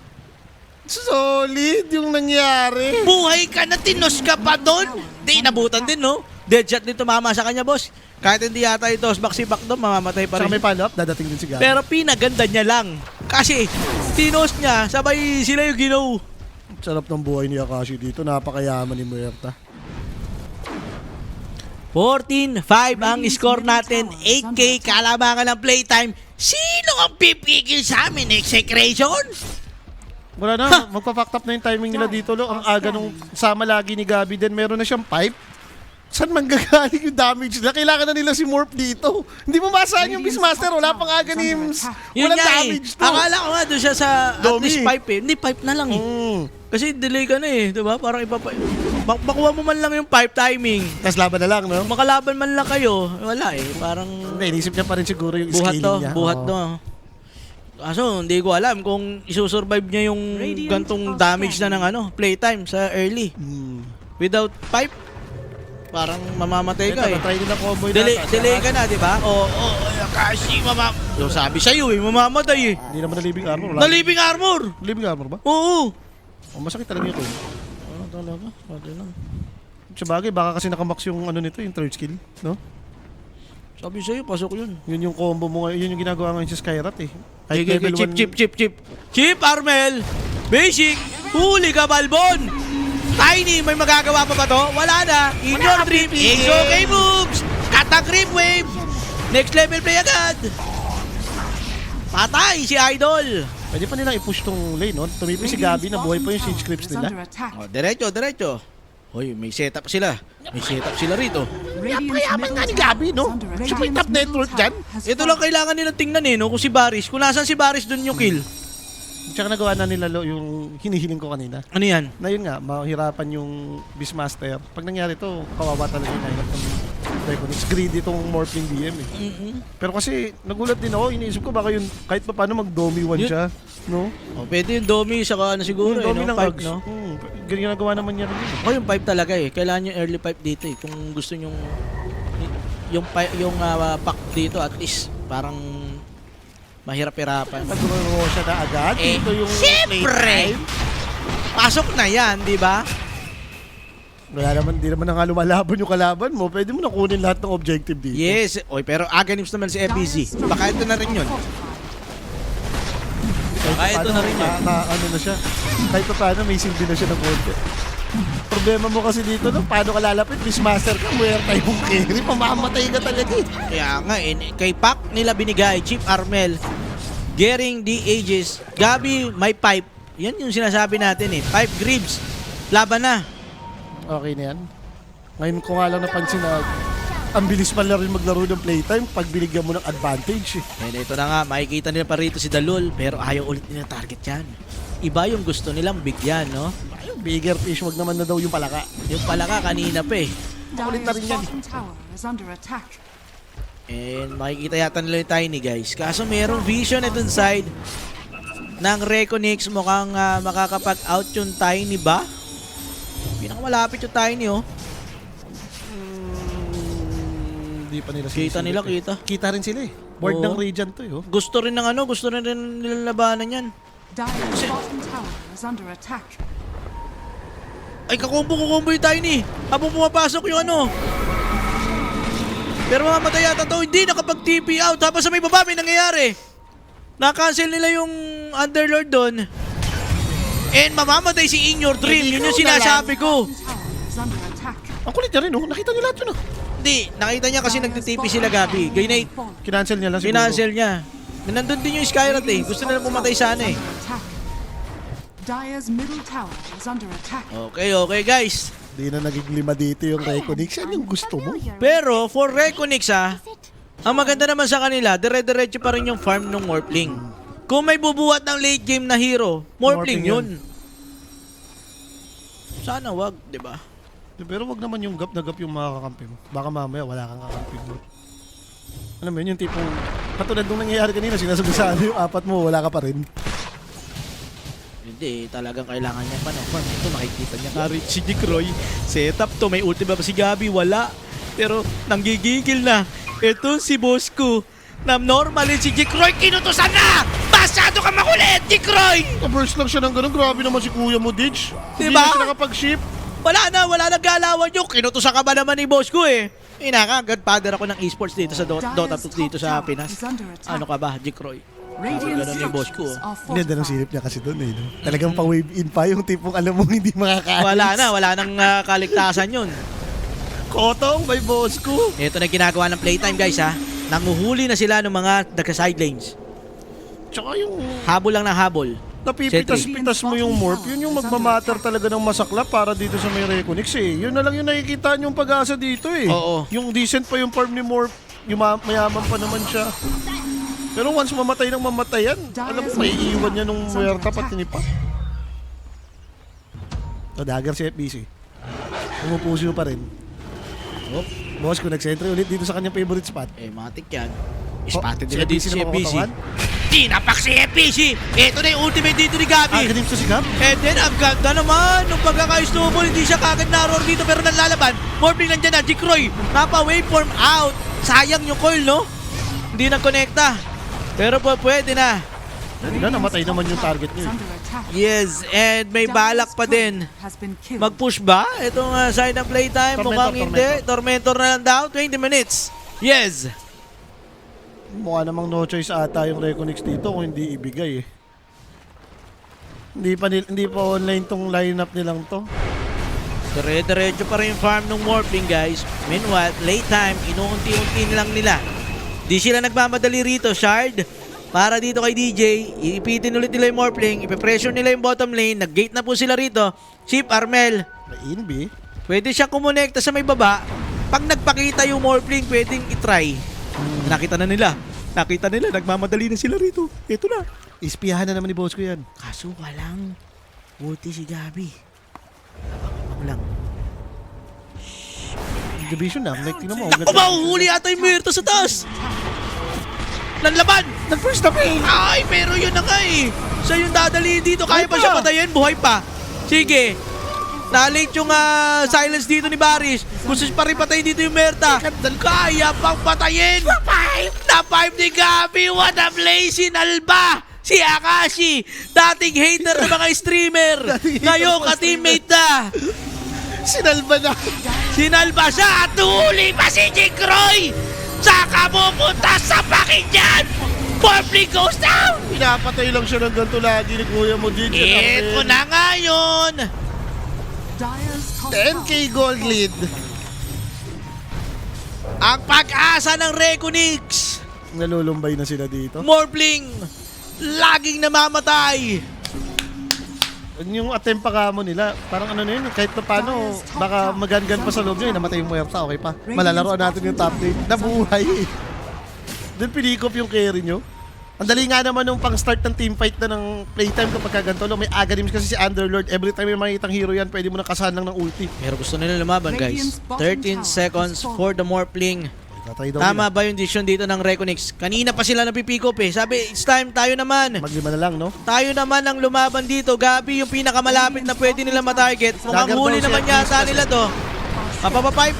Solid yung nangyari. Buhay ka na, tinos ka pa doon. Di inabutan din, no? Deadshot din tumama sa kanya, boss. Kahit hindi yata ito back doon, mamamatay pa Saka rin. may follow-up, dadating din si Gabi. Pero pinaganda niya lang. Kasi tinos niya, sabay sila yung ginaw. Sarap ng buhay ni Akashi dito. Napakayaman ni Muerta. 14-5 ang score natin. 8K kalabangan ng playtime. Sino ang pipigil sa amin? Execration? Wala na, magpa-fact up na yung timing nila dito. Lo. Ang aga nung sama lagi ni Gabi din. Meron na siyang pipe. Saan manggagaling yung damage nila? Kailangan na nila si Morph dito. Hindi mo masaan yung Beastmaster. Wala pang aga ni Ims. Yun Walang nga damage eh. to. Akala ko nga doon siya sa at Domi. least pipe eh. Hindi, pipe na lang eh. Kasi delay ka na eh. Diba? Parang makuha mo man lang yung pipe timing. Tapos laban na lang, no? Makalaban man lang kayo. Wala eh. Parang Hindi, inisip niya pa rin siguro yung buhat scaling to. niya. Buhat Oo. to. Kaso, hindi ko alam kung isusurvive niya yung gantong damage na ng playtime sa early. Without pipe, parang mamamatay ka eh. Try nila combo yun. Delay ka na, di ba? Kasi yung sabi sa'yo eh, mamamatay eh. Hindi naman na living armor. Na living armor! Living armor ba? Oo! Oh, masakit talaga ito. Talaga? Pati lang. Sa bagay, baka kasi nakamax yung nito, yung third skill, no? Sabi sa'yo, pasok yun. Yun yung combo mo ngayon, yun yung ginagawa ngayon sa Skyrat eh. Kahit Okay, level chip. Chip, Armel! Basic! Huli ka, Balbon! Tiny, may magagawa pa ba to? Wala na! In your dream, Ace okay moves! Attack Rip Wave! Next level play agad! Patay si Idol! Pwede pa nilang i-push tong lane, no? Tumipi si Gabi na buhay pa yung siege creeps nila. Diretso. Hoy, may setup sila. May setup sila rito. Napakayaman nga ni Gabi, no? Siya may top network dyan. Ito lang kailangan nilang tingnan eh, no? Kung si Baris. Kung nasan si Baris, dun yung kill. Tsaka nagawa na nila yung hinihiling ko kanina. Ano yan? Na yun nga, mahirapan yung Beastmaster. Pag nangyari to, kawawa talaga yung lineup ng Dragonix. Greedy itong Morphling DM eh. Pero kasi nagulat din ako, iniisip ko baka yun kahit pa paano mag-domi one Yun. siya. No? Oh, pwede yung Domi, saka siguro Yung domi no? ng Pipe, Ags. no? Ginagawa naman niya rin yun. O yung pipe talaga eh. Kailangan yung early pipe dito eh. Kung gusto nyong yung pack dito at least parang mahirap-hirapan. Nag-roll siya na agad. Dito yung Siyempre! playtime. Pasok na yan, di ba? Wala naman, di naman na nga lumalaban yung kalaban mo. Pwede mo na kunin lahat ng objective dito. Yes. Oy, pero aganims naman si FBZ. Baka ito na rin yun. Kahit ito na rin yun. Ano na siya. Kahit pa paano, may silbi na siya ng konti. Problema mo kasi dito, no? Paano ka lalapit? Beastmaster ka, muerta yung carry. Mamamatay ka talaga eh. Kaya nga eh, kay Pac nila binigay, Chief Armel, Gering the Aegis, Gabi may pipe. Yan yung sinasabi natin eh. Pipe Gribs. Laban na. Okay na yan. Ngayon ko nga lang napansin na ang bilis pala rin maglaro ng playtime pag binigyan mo ng advantage eh. And ito na nga, makikita nila pa rito si Dalul, pero ayaw ulit nila target yan. Iba yung gusto nilang bigyan, no? Yung bigger fish, wag naman na daw yung palaka. Yung palaka kanina pa eh. Makulit na rin yan. Bottom tower is under attack. And makikita yata nila yung Tiny, guys. Kaso merong vision itong side ng Reconix. Mukhang makakapag-out yung Tiny ba? Pinakamalapit yung Tiny, oh. Hindi pa nila Kita nila, sinisilip eh. kita. Kita rin sila eh. Board Oo. ng Radiant to eh. Oh. Gusto rin nilang labanan yan. Dire's bottom tower is under attack. Ay, kakumbo yung Tiny. Habang pumapasok yung ano. Pero mamamatay yata to. Hindi, nakapag-TP out. Tapos sa may baba, may nangyayari. Na-cancel nila yung Underlord doon. And mamamatay si In Your Dream. Yun yung sinasabi ko. Bottom tower is under attack. Ang kulit niya rin oh. Nakita niyo lahat yun oh. Hindi, nakita niya kasi nagtitipi sila, Gabi. Grenade. Kinancel niya lang siguro. Pinancel niya. Nandun din yung Skyrat eh. Gusto nila pumatay sana eh. Attack. Dire's middle tower is under attack. Okay guys. Di na naging 5 dito yung Reconix. Yan yung gusto mo. Pero for Reconix ang maganda naman sa kanila, dire-diretso pa rin yung farm ng Morphling. Kung may bubuhat ng late game na hero, Morphling yun. Sana wag, di ba? Pero wag naman yung gap na gap yung makakakampi mo. Baka mamaya wala kang kakampi mo. Alam mo yun, yung tipong katulad nung nangyayari kanina, sinasagasaan yung 4 mo, wala ka pa rin. Hindi, talagang kailangan niya pa ng farm. Ito, makikita niya ka rin si Jikroy. Setup to, may ulti ba si Gabi? Wala. Pero nanggigigil na. Ito si Bosco. Na normally si Jikroy, kinutusan na! Masyado ka makulit, Jikroy! Burst lang siya ng ganun. Grabe naman si Kuya mo, Ditch. Hindi Diba? na siya nakapag-ship. Wala na galawan yung kinutusan ka ba naman ni Bosco eh. Godfather ako ng esports dito sa Dota 2 dito sa Pinas. Ano ka ba, Jikroy? Radiant Ganun yung boss ko. structures are Hindi, ng fortified. silip niya kasi doon eh. No? Talagang pa-wave in pa yung tipong alam mo hindi makakaalis. Wala nang kaligtasan yun. Kotong, may boss ko. Ito na ginagawa ng playtime guys ha. Nanguhuli na sila ng mga nagka-sidelines. Tsaka yung Habol lang ng habol. napipitas-pitas mo yung morph, yun yung magmamatter talaga ng masaklap para dito sa may Reconix eh. Yun na lang yung nakikita yung pag-asa dito eh. Oo. Yung decent pa yung farm ni Morph, yung mayaman pa naman siya. Pero once mamatay ng mamatayan, alam mo, may iiwan niya nung muerta pa tinipa. O, dagger si FBC. Pumupuso pa rin. Oh, Boss, kung nag-sentry ulit dito sa kanyang favorite spot. matik yan. Spotted si nila dito FBC si na FBC. makukutawan? Tinapak si FBC! Ito na yung ultimate dito ni Gabi. Ganim sa si Gab. And then, ang ganda naman nung pagkaka-snowball, hindi siya kagad naror dito pero nanlalaban. Morphling nandyan na, Jikroy, napa-waveform out. Sayang yung coil, no? Hindi nag-connecta. Pero pwede na. Hindi na, namatay naman yung target Is niya. under attack. Yes, and may balak pa din. Has been killed. Mag-push ba? Itong side ng playtime, Tormentor, mukhang hindi. Tormentor na lang daw, 20 minutes. Yes. Mukha namang no choice ata yung Reconix dito kung hindi ibigay eh. Hindi pa online tong lineup nilang to. Dire-diretso pa rin yung farm ng Morphling guys. Meanwhile, late time, inuunti-unti nilang nila. Di sila nagmamadali rito, Shard. Para dito kay DJ, iipitin ulit nila yung Morphling, ipipressure nila yung bottom lane, nag-gate na po sila rito. Chip, Armel, May Inbi. pwede siya kumonekta sa may baba. Pag nagpakita yung Morphling, pwedeng itry. Nakita na nila, nagmamadali na sila rito. Ito na. Ispiyahan na naman ni boss ko yan. Kaso walang buti si Gabi. Abang lang. Division na. Like, tingnan mo. Mahuhuli ata yung Muerto sa taas! Nanlaban! Nag-first na pay! Ay, pero yun na nga eh. Siya yung dadali dito. Kaya pa siya patayin. Buhay pa. Sige. Nalate yung silence dito ni Baris. Gusto pa rin patayin dito yung Merta. Kaya pang patayin. Na-5 ni Gabi. What a play. Sinalba. Si Akashi. Dating hater ng mga streamer. Ngayon ka-teammate na. Sinalba na. Sinalba siya at tuhuli pa si Jikroy. Saka pupunta sa pakinggan. Morphling goes down. Pinapatay lang siya ng ganito lagi ni Kuya mo din. Ito na ngayon. Dire's top 10k gold lead. Ang pag-asa ng Reconix. Nalulumbay na sila dito. Morphling. Laging namamatay. Yung attempt pa kamo nila, parang ano na yun, kahit pa paano, baka magangan pa sa loob nyo, namatay yung Muerta, okay pa. Malalaroan natin yung top lane. Nabuhay eh. Doon pinikop yung carry nyo. Ang dali nga naman nung pang-start ng teamfight na ng playtime kapag kaganto lang. May agarims kasi si Underlord. Every time may makitang hero yan, pwede mo nang kasahan lang ng ulti. Pero gusto nila lumaban guys. 13 seconds for the Morphling. Tatry daw Tama nila. ba yung decision dito ng Reconix? Kanina pa sila napipikop eh. Sabi, it's time tayo naman. Maglima na lang, no? Tayo naman ang lumaban dito. Gabi yung pinakamalapit na pwede nila matarget. Mukhang Dagger huli daw naman siya, yata please, nila to. Mapapapipe.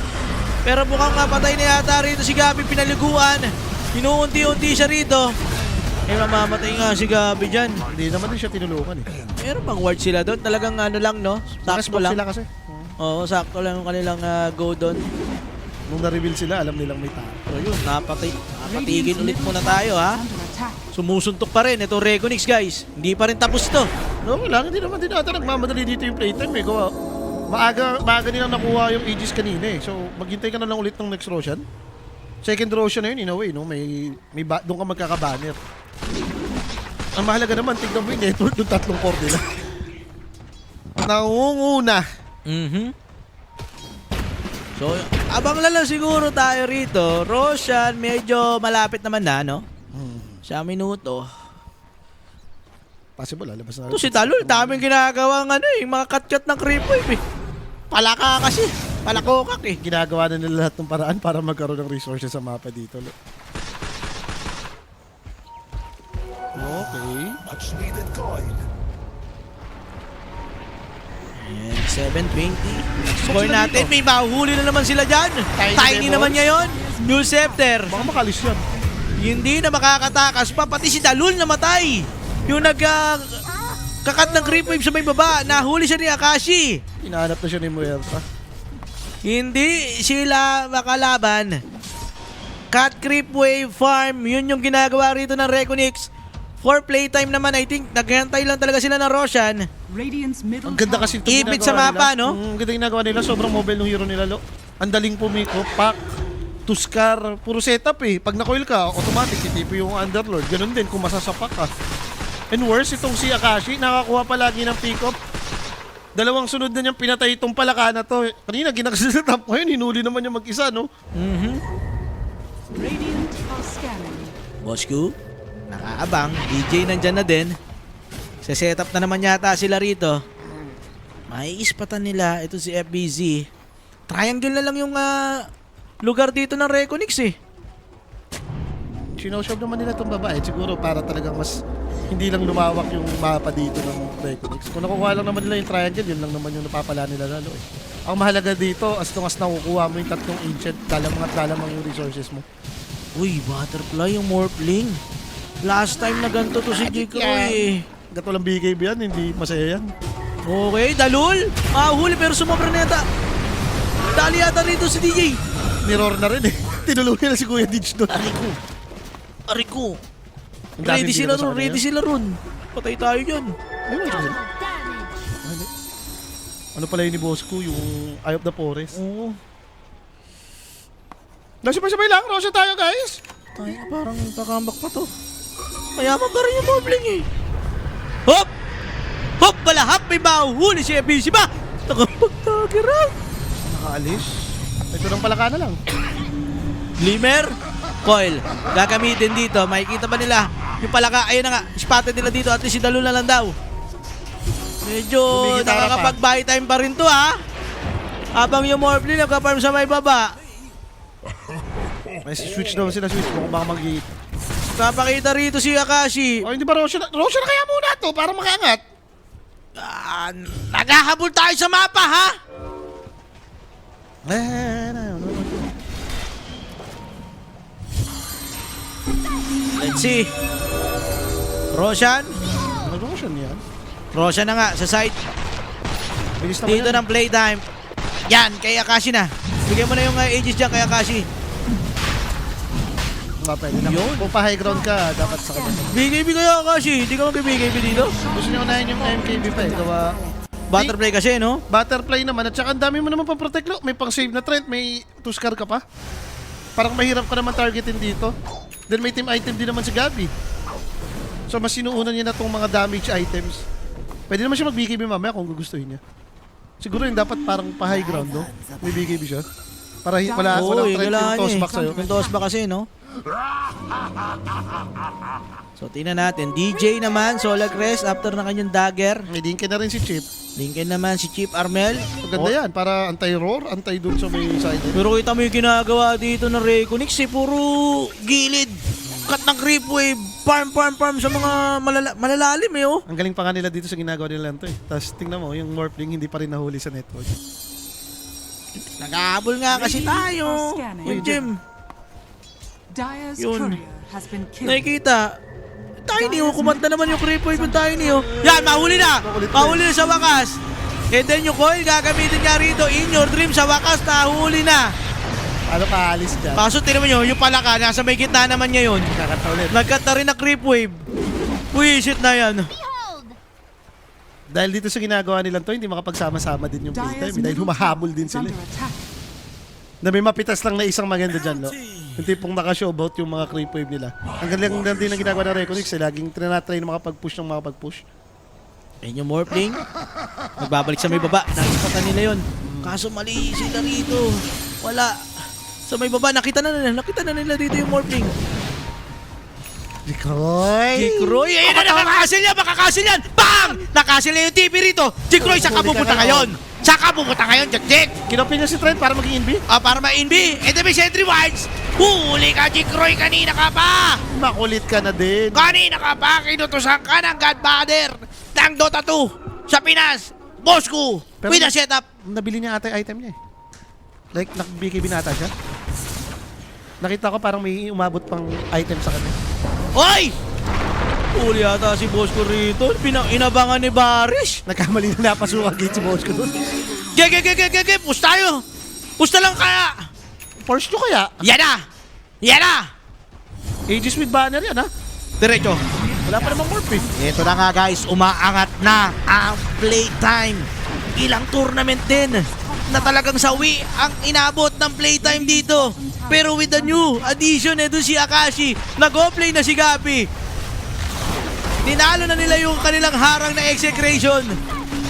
Pero mukhang mapatay na yata rito si Gabi. Pinaliguan. Inuunti-unti siya rito. Eh mamamatay nga si Gabi dyan. Hindi naman din siya tinulungan eh. Meron bang ward sila doon? Talagang ano lang no? Sakto Nakaspoke lang. sila kasi. Oo, sakto lang yung kanilang go doon. Nung na-reveal sila, alam nilang may tao. So yun, napatigin ulit muna tayo ha. under attack. Sumusuntok pa rin ito Reconix guys. Hindi pa rin tapos to. No, lang hindi naman din ata nagmamadali dito yung playtime eh. Gawa. Maaga nilang nakuha yung Aegis kanina eh. So, maghintay ka na lang ulit ng next Roshan. Second Roshan na yun in a way, no? Doon ka magkakabanner. Ang mahalaga naman, tignan mo yung network ng tatlong core nila. nangunguna. So, abang lang siguro tayo rito. Roshan, medyo malapit naman na, no? Sa minuto. Possible, lalabas na. Ito si Dalul, daming ginagawa ng mga cut-cut ng creep wave eh. Palaka kasi. Palakokak eh. Ginagawa na nila lahat ng paraan para magkaroon ng resources sa mapa dito. Okay. Ayan, 720. Score natin. May mahuhuli na naman sila dyan. Tiny naman ngayon. New Scepter. Baka makalis yan. Hindi na makakatakas pa. Pati si Dalul namatay. Yung kakat ng creep wave sa may baba. Nahuli siya ni Akashi. Hinahanap na siya ni Muerta. Hindi sila makalaban. Cat creep wave farm. Yun yung ginagawa rito ng Reconix. For playtime naman, I think, naghihantay lang talaga sila ng Roshan. Radiant's middle Ang ganda tower. kasi itong Ibig ginagawa sa mapa, nila. no? Ang ganda ginagawa nila. Sobrang mobile ng hero nila, lo. Ang daling pumiko. Pack, Tuskar, puro setup eh. Pag na-coil ka, automatic, titipo yung Underlord. Ganun din kung masasapak ka. And worse, itong si Akashi, nakakuha palagi ng pick-up. Dalawang sunod na niyang pinatay itong palaka na to. Kanina, ginagasetap. Ngayon, hinuli naman niya mag-isa, no? Radiant are scanning. Bosku, nakaabang. DJ nandyan na din. Sa setup na naman yata sila rito. Maiispatan nila. Ito si FBZ. Triangle na lang yung lugar dito ng Reconix eh. Sinoshop naman nila itong babae. Siguro para talagang mas hindi lang lumawak yung mapa dito ng Reconix. Kung nakukuha lang naman nila yung triangle, yun lang naman yung napapala nila lalo eh. Ang mahalaga dito, as long as nakukuha mo yung tatlong ancient, kalamang yung resources mo. Uy, butterfly yung morphling. Last time na ganito to si Jiko eh. Gato lang BKB yan, hindi masaya yan. Okay, Dalul. Mahuli pero sumobra na yata. Dali yata rito si DJ. Mirror na rin eh. Tinulungan na si Kuya Didge doon. Ariko. Ang dami Ready bigyan sila na sa ron, kanya. ready sila ron. Patay tayo dyan. Ayun, ano pala yun ni Bosco, yung Eye of the Forest. Oo. Nasibay-sabay lang, Rosha tayo guys. Tayo parang kakambak pa to. Mayaman pa rin yung morphling eh. Hop! Hop! Balahap! May mahuhuli si FBC ba? Nakapagtagirang. Nakaalis. Ito ng palaka na lang. Glimmer, coil. Gagamitin dito. Makikita ba nila? Yung palaka, ayun na nga. Spotted nila dito. At least si Dalul na lang daw. Medyo Bumigitara pa. nakakapag-buy time pa rin to ha. Habang yung Morphling nagka-farm sa may baba. May switch daw sila, switch mo kung baka mag-hit. Papakita rito si Akashi. Oh, hindi ba Rosha na kaya muna to para makaangat? Naghahabol tayo sa mapa ha. Let's see. Roshan. Roshan yan. Roshan na nga sa side. Bilis naman Dito yan. ng playtime. Yan, kay Akashi na. Bigyan mo na yung ages dyan kay Akashi. Pwede na. Yun. Kung pa-high ground ka, dapat sa kanya. BKB kaya Akashi. Hindi ka mag-BKB dito. Gusto niyo unahin yung MKB pa eh. Gawa. Butterfly kasi, no? Butterfly naman. At saka ang dami mo naman pa-protect lo. May pang-save na Trent. May Tuskar ka pa. Parang mahirap ka naman targetin dito. Then may team item din naman si Gabi. So mas sinuunan niya na tong mga damage items. Pwede naman siya mag-BKB mamaya kung gugustuhin niya. Siguro yung dapat parang pa-high ground, no? May BKB siya. Para walang Trent yung tossback sa'yo. Yung tossback kasi, no? So, tingnan natin. DJ naman, Solar Crest, after na kanyang dagger. May dinkin na rin si Chip. Lincoln naman si Chief Armel. Maganda yan. Para anti-roar, anti dun sa may side. Pero kita mo yung ginagawa dito ng Reconix, eh, puro gilid. Cut ng creep wave. Farm sa mga malalalim eh, oh. Ang galing pa nga nila dito sa ginagawa nila to eh. Tapos tingnan mo, yung Morphling hindi pa rin nahuli sa network. Naghahabol nga kasi tayo. Yung gym. Dire's Yun. courier has been killed. Nakikita. Tiny, oh. Kumanta naman yung creep wave yung Tiny, oh. Yan, mahuli na. Mahuli na sa wakas. And then yung coil, gagamitin nga rito. In your dream, sa wakas, nahuli na. Ano ka, alis dyan? Kaso, tinan mo nyo, yung palaka, nasa may gitna naman ngayon. Kakanta ulit. Nagkat na rin na creep wave. Wisit na yan. Dahil dito sa ginagawa nilang to, hindi makapagsama-sama din yung Dire's playtime. Dahil middle humahabol tower din is sila. under attack. Na may mapitas lang na isang maganda dyan, no? Yung tipong naka-showbout yung mga creep wave nila. Ang galing din ang ginagawa ng Reconix, eh. Laging trinatry na makapag-push ng makapag-push. Ayun yung Morphling. Nagbabalik sa may baba. Nakikita nila yun. Kaso mali sila rito. Wala. Sa may baba, nakita na nila dito yung Morphling. Jikroy! Jikroy, ayun na, nakakasil yan, makakasil yan! Bang! Nakasil na yung TV rito. Jikroy, saan ka pupunta ngayon? Saan ka pupunta ngayon, Jack? Kinopin niya si Trent para maging NB? Para ma-inbi. Eh, may sentry wards. Huli ka, Jikroy, kanina ka pa! Makulit ka na din. Kanina ka pa, kinutusan ka ng Godfather ng Dota 2 sa Pinas. Boss ko, Pero- with a setup. Nabili niya ata yung item niya eh. Like, nag-BKB na ata siya. Nakita ko parang may umabot pang item sa kanya. Hoy! Huli yata si boss ko rito. Inabangan ni Baris. Nagkamali na napasukan gate si boss ko doon. Ge, push tayo. Push na lang kaya. Force nyo kaya? Yan na. Aegis with banner yan ha? Diretso. Wala pa namang morph eh. Ito na nga guys, umaangat na ang playtime. Ilang tournament din na talagang sawi ang inabot ng playtime dito. Pero with the new addition, ito si Akashi. Nag-o-play na si Gabi. Tinalo na nila yung kanilang harang na execration.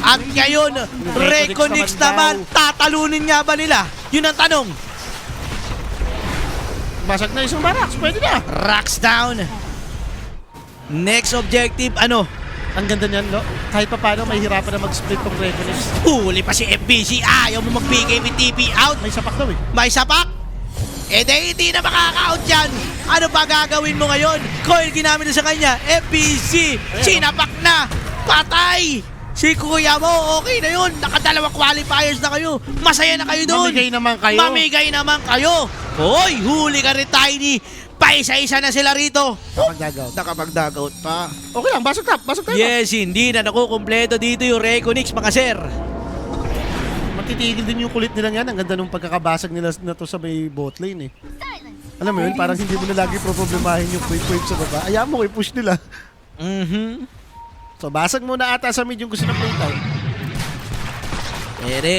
At ngayon, Reconix naman, tatalunin nga ba nila? Yun ang tanong. Basag na isang barracks, pwede na. Rocks down. Next objective, ano? Ang ganda niyan, no? Kahit pa paano, may hirapan na mag-split tong Reconix. Huli pa si FBC. Ayaw mo mag-PK with TP out. May sapak daw eh. May sapak. Hindi na makaka-out dyan. Ano pa gagawin mo ngayon? Coil ginamit na sa kanya. FBC. Sinapak na. Patay. Si kuya mo, okay na yun. Nakadalawang qualifiers na kayo. Masaya na kayo doon. Mamigay naman kayo. Hoy, huli ka rin, Tiny. Paisa-isa na sila rito. Nakapag-dugout pa. Okay lang, basag tayo. Yes, hindi na nakukumpleto dito yung Reconix, mga sir. Matitigil din yung kulit nila yan. Ang ganda nung pagkakabasag nila na to sa may bot lane eh. Alam mo yun, parang hindi mo na lagi problemahin yung wave sa baba. Ayaw mo, i-push nila. So, basag muna ata sa mid yung gusto ng playtime.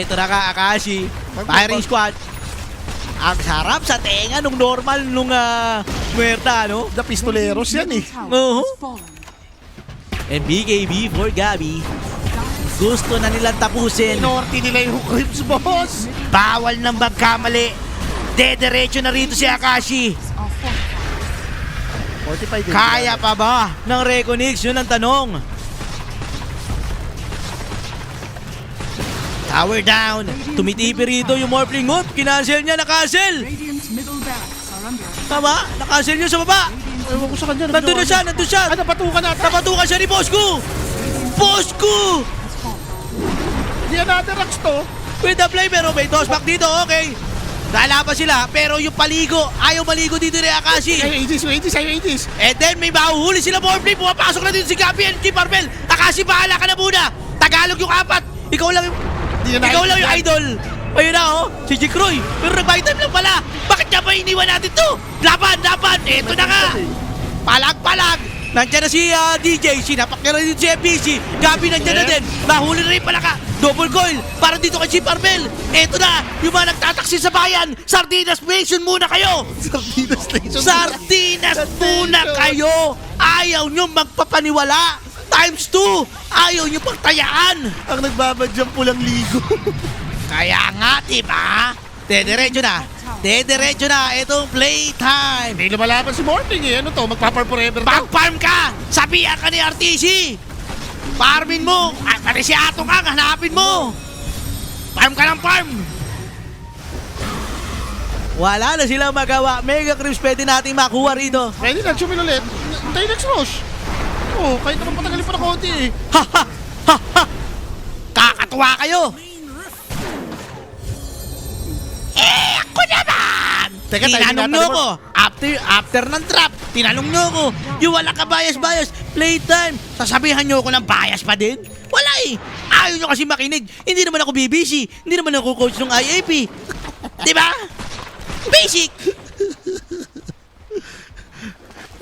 Ito na ka, Akashi. Firing squad. Ang sarap sa tenga nung normal nung muerta, no? The pistoleros yan eh. Oo. Has fallen. And BKB for Gabi. Gusto na nilang tapusin. Inorti nila yung creeps, boss. Bawal nang magkamali. Dediretso na rito si Akashi. Are fortified. 45 din. Kaya pa ba ng Reconix? Yun ang tanong. Tower down. Tumitipi rito yung Morphling Hood. Kinancel niya, nakancel. Radiant's middle barracks are under attack. Tama, nakancel niya sa baba. Ewan ko sa kanya. Nandun na siya, nandun siya. Ah, napatukan ata. Napatukan siya ni Bosco. Bosco! Has fallen. Hindi another rocks to. With the play, pero may tossback dito, okay. Lalaban sila, pero yung paligo, ayaw maligo dito ni Akashi. Ayaw 80s. And then may mahuhuli sila Morphling. Pumapasok na dito si Gabi and Kim Arbel. Akashi, bahala ka na muna. Tagalog yung apat. Ikaw lang yung idol. Ayun na, oh. Si Jikroy. Pero nag-buy-time lang pala. Bakit niya ba iniwan natin to? Laban. Eto na nga. Palag. Nandiyan na si DJ. Sinapak niya na dito si FBC. Gabi nandiyan na din. Nahuli na rin pala ka. Double coil. Para dito kay Chip Arbel. Eto na. Yung mga nagtataksi sa bayan. Sardinas Nation muna kayo. Sardinas muna kayo. Ayaw nyo magpapaniwala. Times 2. Ayaw nyo pagtayaan. Ang nagbabadyang pulang ligo. Kaya nga, diba? Dediretso na. Itong playtime. Hindi lumalaban si Morning eh. Ano to? Magpapar forever to. Pag-farm ka! Sabihan ka ni RTC! Farmin mo! Pati si Atong Ang, hanapin mo! Farm ka ng farm! Wala na silang magawa. Mega Creeps pwede nating makuha rito. Pwede na, chumil ulit. Tayo next rush. Oh, kahit naman patagalin pa na konti eh. Kakatuwa kayo! Ako naman! Teka, tayo Tinanong nyo ko, after ng trap, tinanong nyo ko, yung wala ka bias, playtime, sasabihan nyo ko ng bias pa din? Wala eh! Ayaw nyo kasi makinig. Hindi naman ako BBC, hindi naman ako coach ng IAP. Diba? Basic!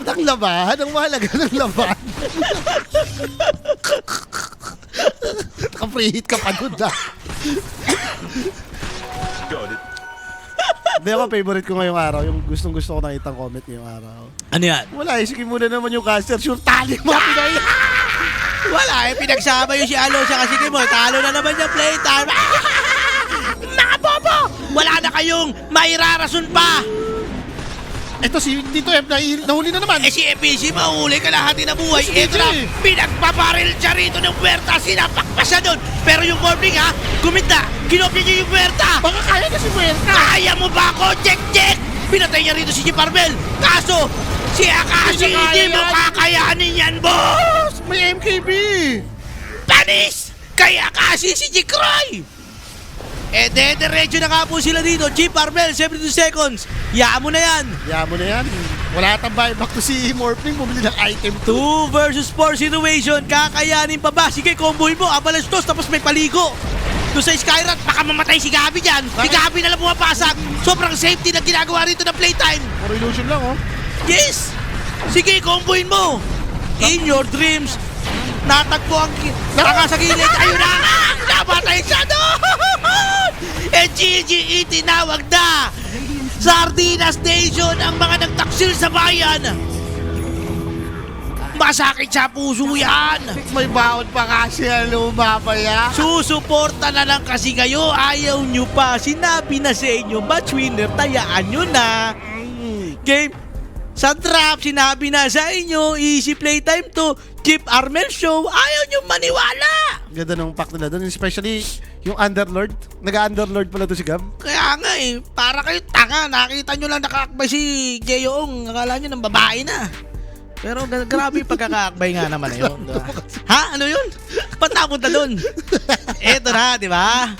Ang laban, ang mahalaga ng laban. Naka-free hit ka pa doon na. Hindi ako favorite ko ngayong araw. Yung gustong-gusto ko nakitang comment ngayong araw. Ano yan? Wala, sige muna naman yung caster. Sure, tali mga Pinay. Wala eh, pinagsama yung si Alosia kasi kay mo. Talo na naman yung playtime. Mga bobo! Wala na kayong mairarason pa. Ito si Tito F, nahuli na naman. Eh si FBC, mahuli ka lahat na buhay. Ito na, pinagpabaril siya rito ng puwerta. Sinapak pa siya doon. Pero yung morning ha, gumita. Kinopya niya yung puwerta. Baka kaya na si Puerta. Kaya mo ba ako? Check, check! Pinatay niya rito si Jeep Arbel. Kaso, si Akashi, Hindi niya hindi mo kaya yan. kakayanin yan, boss! May MKB. Panis! Kay Akashi si Jeep Roy! Eh, diretso na nga po sila dito. Jeep Arbel, 72 seconds. Yaan mo na yan. Kaya mo na yan. Wala tambay. Back to si Morphling, bumili ng item 2 2. versus 4 situation. Kakayanin pa ba? Sige, comboy mo. Avalanche toss, tapos may paligo. Doon sa Skyrat, baka mamatay si Gabi dyan. Si Gabi na lang pumapasok. Sobrang safety na ginagawa rito ng playtime. Puro illusion lang, oh. Yes! Sige, comboin mo. In your dreams, natagpo ang taka sa gilid. Ayun na! Nabatay siya doon! Eh, GGE tinawag na! Sardina Station ang mga nagtaksil sa bayan! Masakit sa puso yan! May baon pa kasi lumabaya. Susuporta na lang kasi kayo, ayaw nyo pa. Sinabi na sa inyo, match winner, tayaan nyo na. Game, sa trap, sinabi na sa inyo, easy playtime to. Keep Armel show, ayaw nyo maniwala. Ganda ng pack nila doon. Especially yung Underlord. Nag-Underlord pala to si Gab. Kaya nga eh, para kayo tanga, nakita nyo lang nakakbay si Jeyoong, akala nyo ng babae na. Pero grabe yung pagkakakbay nga naman na yun. Diba? Ha? Ano yun? Ba't napunta dun? Eto na, di ba?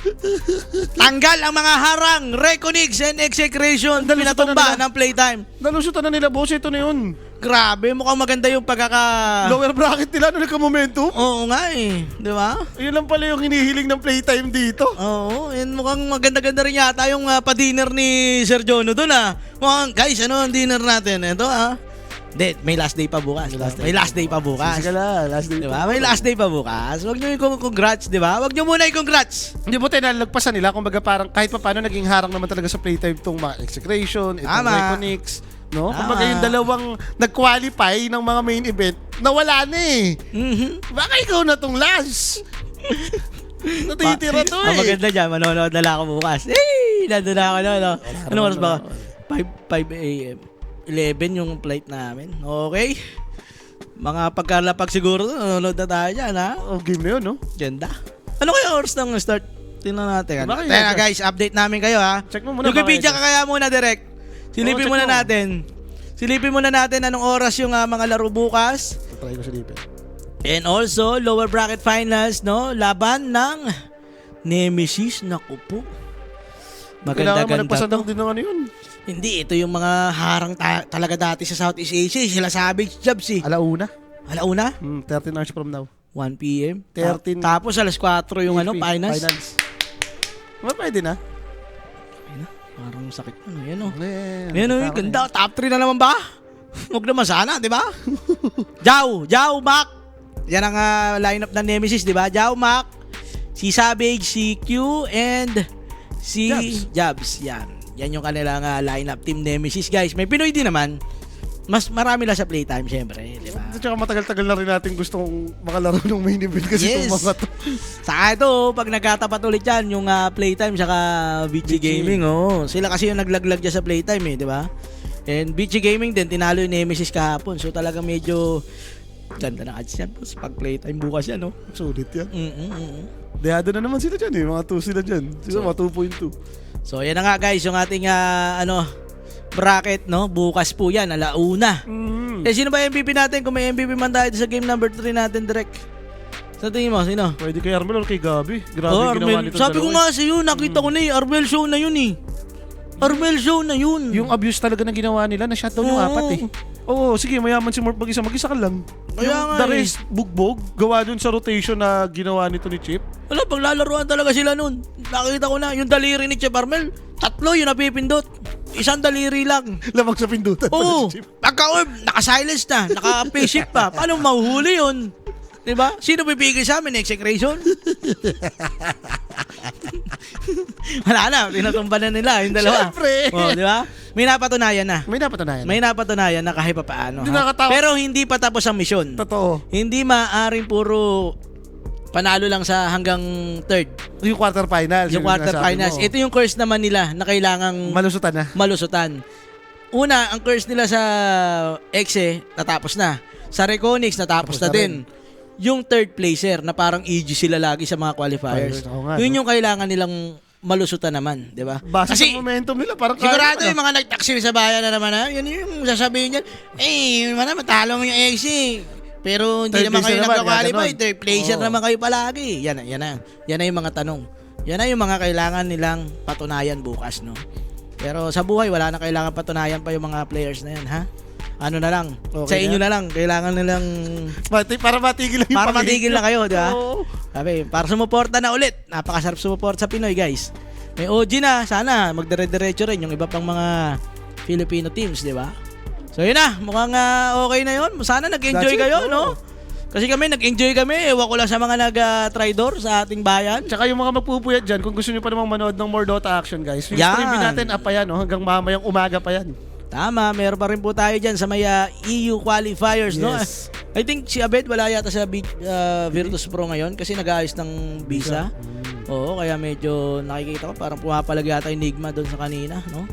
Tanggal ang mga harang, Reconix and Execration, pinatumba ng playtime. Nalusutan na nila, boss. Ito na yun. Grabe, mukhang maganda yung pagkaka... Lower bracket nila, ano nagka-momentum? Oo nga eh, di ba? Yun lang pala yung hinihiling ng playtime dito. Oo, and mukhang maganda-ganda rin yata yung pa-dinner ni Sir Jono dun ah. Mukhang, guys, ano ang dinner natin? Ito ah. Hindi, may last day pa bukas. May last day pa bukas. Sige la, last day. Diba? May last day pa bukas. Huwag nyo yung congrats, di ba? Huwag nyo muna yung congrats. Hindi mo tayo nalagpasan nila. Kumbaga parang kahit pa paano naging harang naman talaga sa playtime itong mga Execration, itong Tama. Reconix. No? Tama. Kumbaga yung dalawang nag-qualify ng mga main event, nawala na eh. Mhm. Baka ikaw na tong last. Natitira to Ang eh. maganda dyan, manonood na lang ako bukas. Eh, nandun na ako na, no? Ano oras ba? 5 a.m. 11 yung flight namin. Okay? Mga pagkalapag siguro, nanonood na tayo dyan, ha? Oh, game na yun, no? Ganda. Ano kaya oras ng start? Tingnan natin. Bakit Teka yun? guys, update namin kayo, ha? Check mo muna. Wikipedia baka ka kaya muna direct. Silipin check muna mo. natin. Silipin muna natin anong oras yung mga laro bukas. Try ko sa lipe. And also, lower bracket finals, no? Laban ng Nemesis. Naku po. Kailangan mo Maganda-ganda nagpasandang to. din ng ano yun. Hindi, ito yung mga harang talaga dati sa Southeast Asia. Sila Savage Jobs eh. Alauna. Alauna? 13 hours from now. 1 p.m. 13. Tapos alas 4 yung finals. Pwede na. Parang sakit yun. Yan o. Eh, Yan o, ganda. Top 3 na naman ba? Huwag naman sana, di ba? Jao, Mac. Yan ang lineup ng Nemesis, di ba? Jao, Mac, si Savage, si Q, and si Jabs. Yan yung kanilang lineup, Team Nemesis, guys. May Pinoy din naman. Mas marami lang sa playtime, syempre, di ba? At saka matagal-tagal na rin natin gustong makalaro ng main event kasi Yes. itong mga to. Saka ito, pag nagkatapat ulit yan, yung playtime saka BG Gaming, oh. Sila kasi yung naglaglag dyan sa playtime, eh, di ba? And BG Gaming din, tinalo yung Nemesis kahapon. So talaga medyo ganda na ads yan, boss. Pag playtime bukas yan, no? Sulit yan. Mm-mm. Dehado na naman sila dyan eh. Mga 2 sila dyan. Sila mga 2.2. So yan na nga guys, yung ating bracket, no? Bukas po yan, alauna. Eh, sino ba yung MVP natin? Kung may MVP man tayo sa game number 3 natin, direct. Sa tingin mo, sino? Pwede kay Armel or kay Gabi. Grabe Oh, yung ginawa Armel. nito. Sabi ko nga sa iyo, nakita ko na eh. Armel show na yun eh. Armel show na yun. Yung abuse talaga na ginawa nila, na-shutdown yung Oo. apat eh. Oo, sige, mayaman si Morph mag-isa ka lang. Kaya Yung nga the eh. rest, bugbog, gawa dun sa rotation na ginawa nito ni Chip. Wala, paglalaruan talaga sila nun. Nakita ko na, yung daliri ni Chef Armel, 3 yung napipindot. Isang daliri lang. Lamang sa pindutan pala Oo, si Chip. pagka-orb, naka-silence na, naka-face shift pa. Paano mahuhuli yun? Diba? Sino pipigil sa amin? Execration? Wala na. Tinutumba na nila yung dalawa. Siyempre. Diba? May napatunayan na. May napatunayan. May napatunayan na kahit pa paano. Hindi ha? nakatawa. Pero hindi pa tapos ang misyon. Totoo. Hindi maaaring puro panalo lang sa hanggang third. Yung quarterfinals. Yung quarterfinals. Ito yung curse naman nila na kailangang malusutan na. malusutan. Una, ang curse nila sa Exe, natapos na. Sa Reconyx, natapos na din. Yung third placer na parang EG sila lagi sa mga qualifiers. Oo nga, Yun no? yung kailangan nilang malusutan naman, di ba? Base sa momentum nila, parang sigurado kaya yung mga nagtaksi sa bayan na naman, ha? Yan yung sasabihin niyan, matalo mo yung Exe. Pero hindi Third naman kayo placer naman, nagka-qualify. gaganon. Third placer Oo. naman kayo palagi. Yan na yung mga tanong. Yan na yung mga kailangan nilang patunayan bukas, no? Pero sa buhay, wala na kailangan patunayan pa yung mga players na yan, ha? Ano na lang, Okay sa inyo na lang, kailangan nilang para matigil lang yung para matigil na kayo, di ba? Oo. Sabi, para sumuporta na ulit. Napakasarap sumuporta sa Pinoy, guys. May OG na, sana magdire-diretso rin yung iba pang mga Filipino teams, di ba? So yun na, mukhang okay na yun. Sana nag-enjoy That's it, kayo, oo. no? Kasi kami, nag-enjoy kami. Ewan ko lang sa mga nag-tridor sa ating bayan. Tsaka yung mga magpupuyat dyan, kung gusto nyo pa namang manood ng more Dota action, guys, yung Yan. streaming natin, up pa yan, no? Hanggang mamayang umaga pa yan. Tama, meron pa rin po tayo dyan sa may EU qualifiers, no? Yes. I think si Abed wala yata sa Virtus Pro ngayon kasi nag-aayos ng visa. Oo, kaya medyo nakikita ko parang pumapalag yata yung Enigma doon sa kanina, no?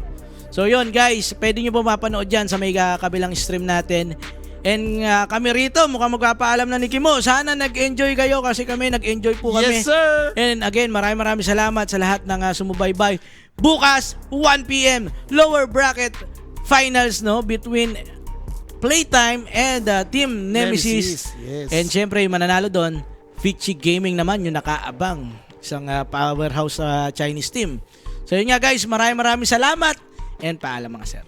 So yun guys, pwede nyo po mapanood dyan sa may kabilang stream natin. And kami rito, mukhang magpapaalam na ni Kimo. Sana nag-enjoy kayo kasi kami nag-enjoy po kami. Yes, sir! And again, maraming salamat sa lahat ng sumubaybay. Bukas, 1 p.m, lower bracket finals, no, between Playtime and Team Nemesis. Yes. And syempre, yung mananalo doon, Fitchy Gaming naman yung nakaabang, isang powerhouse sa Chinese team. So yun nga guys, maraming salamat and paalam mga sir.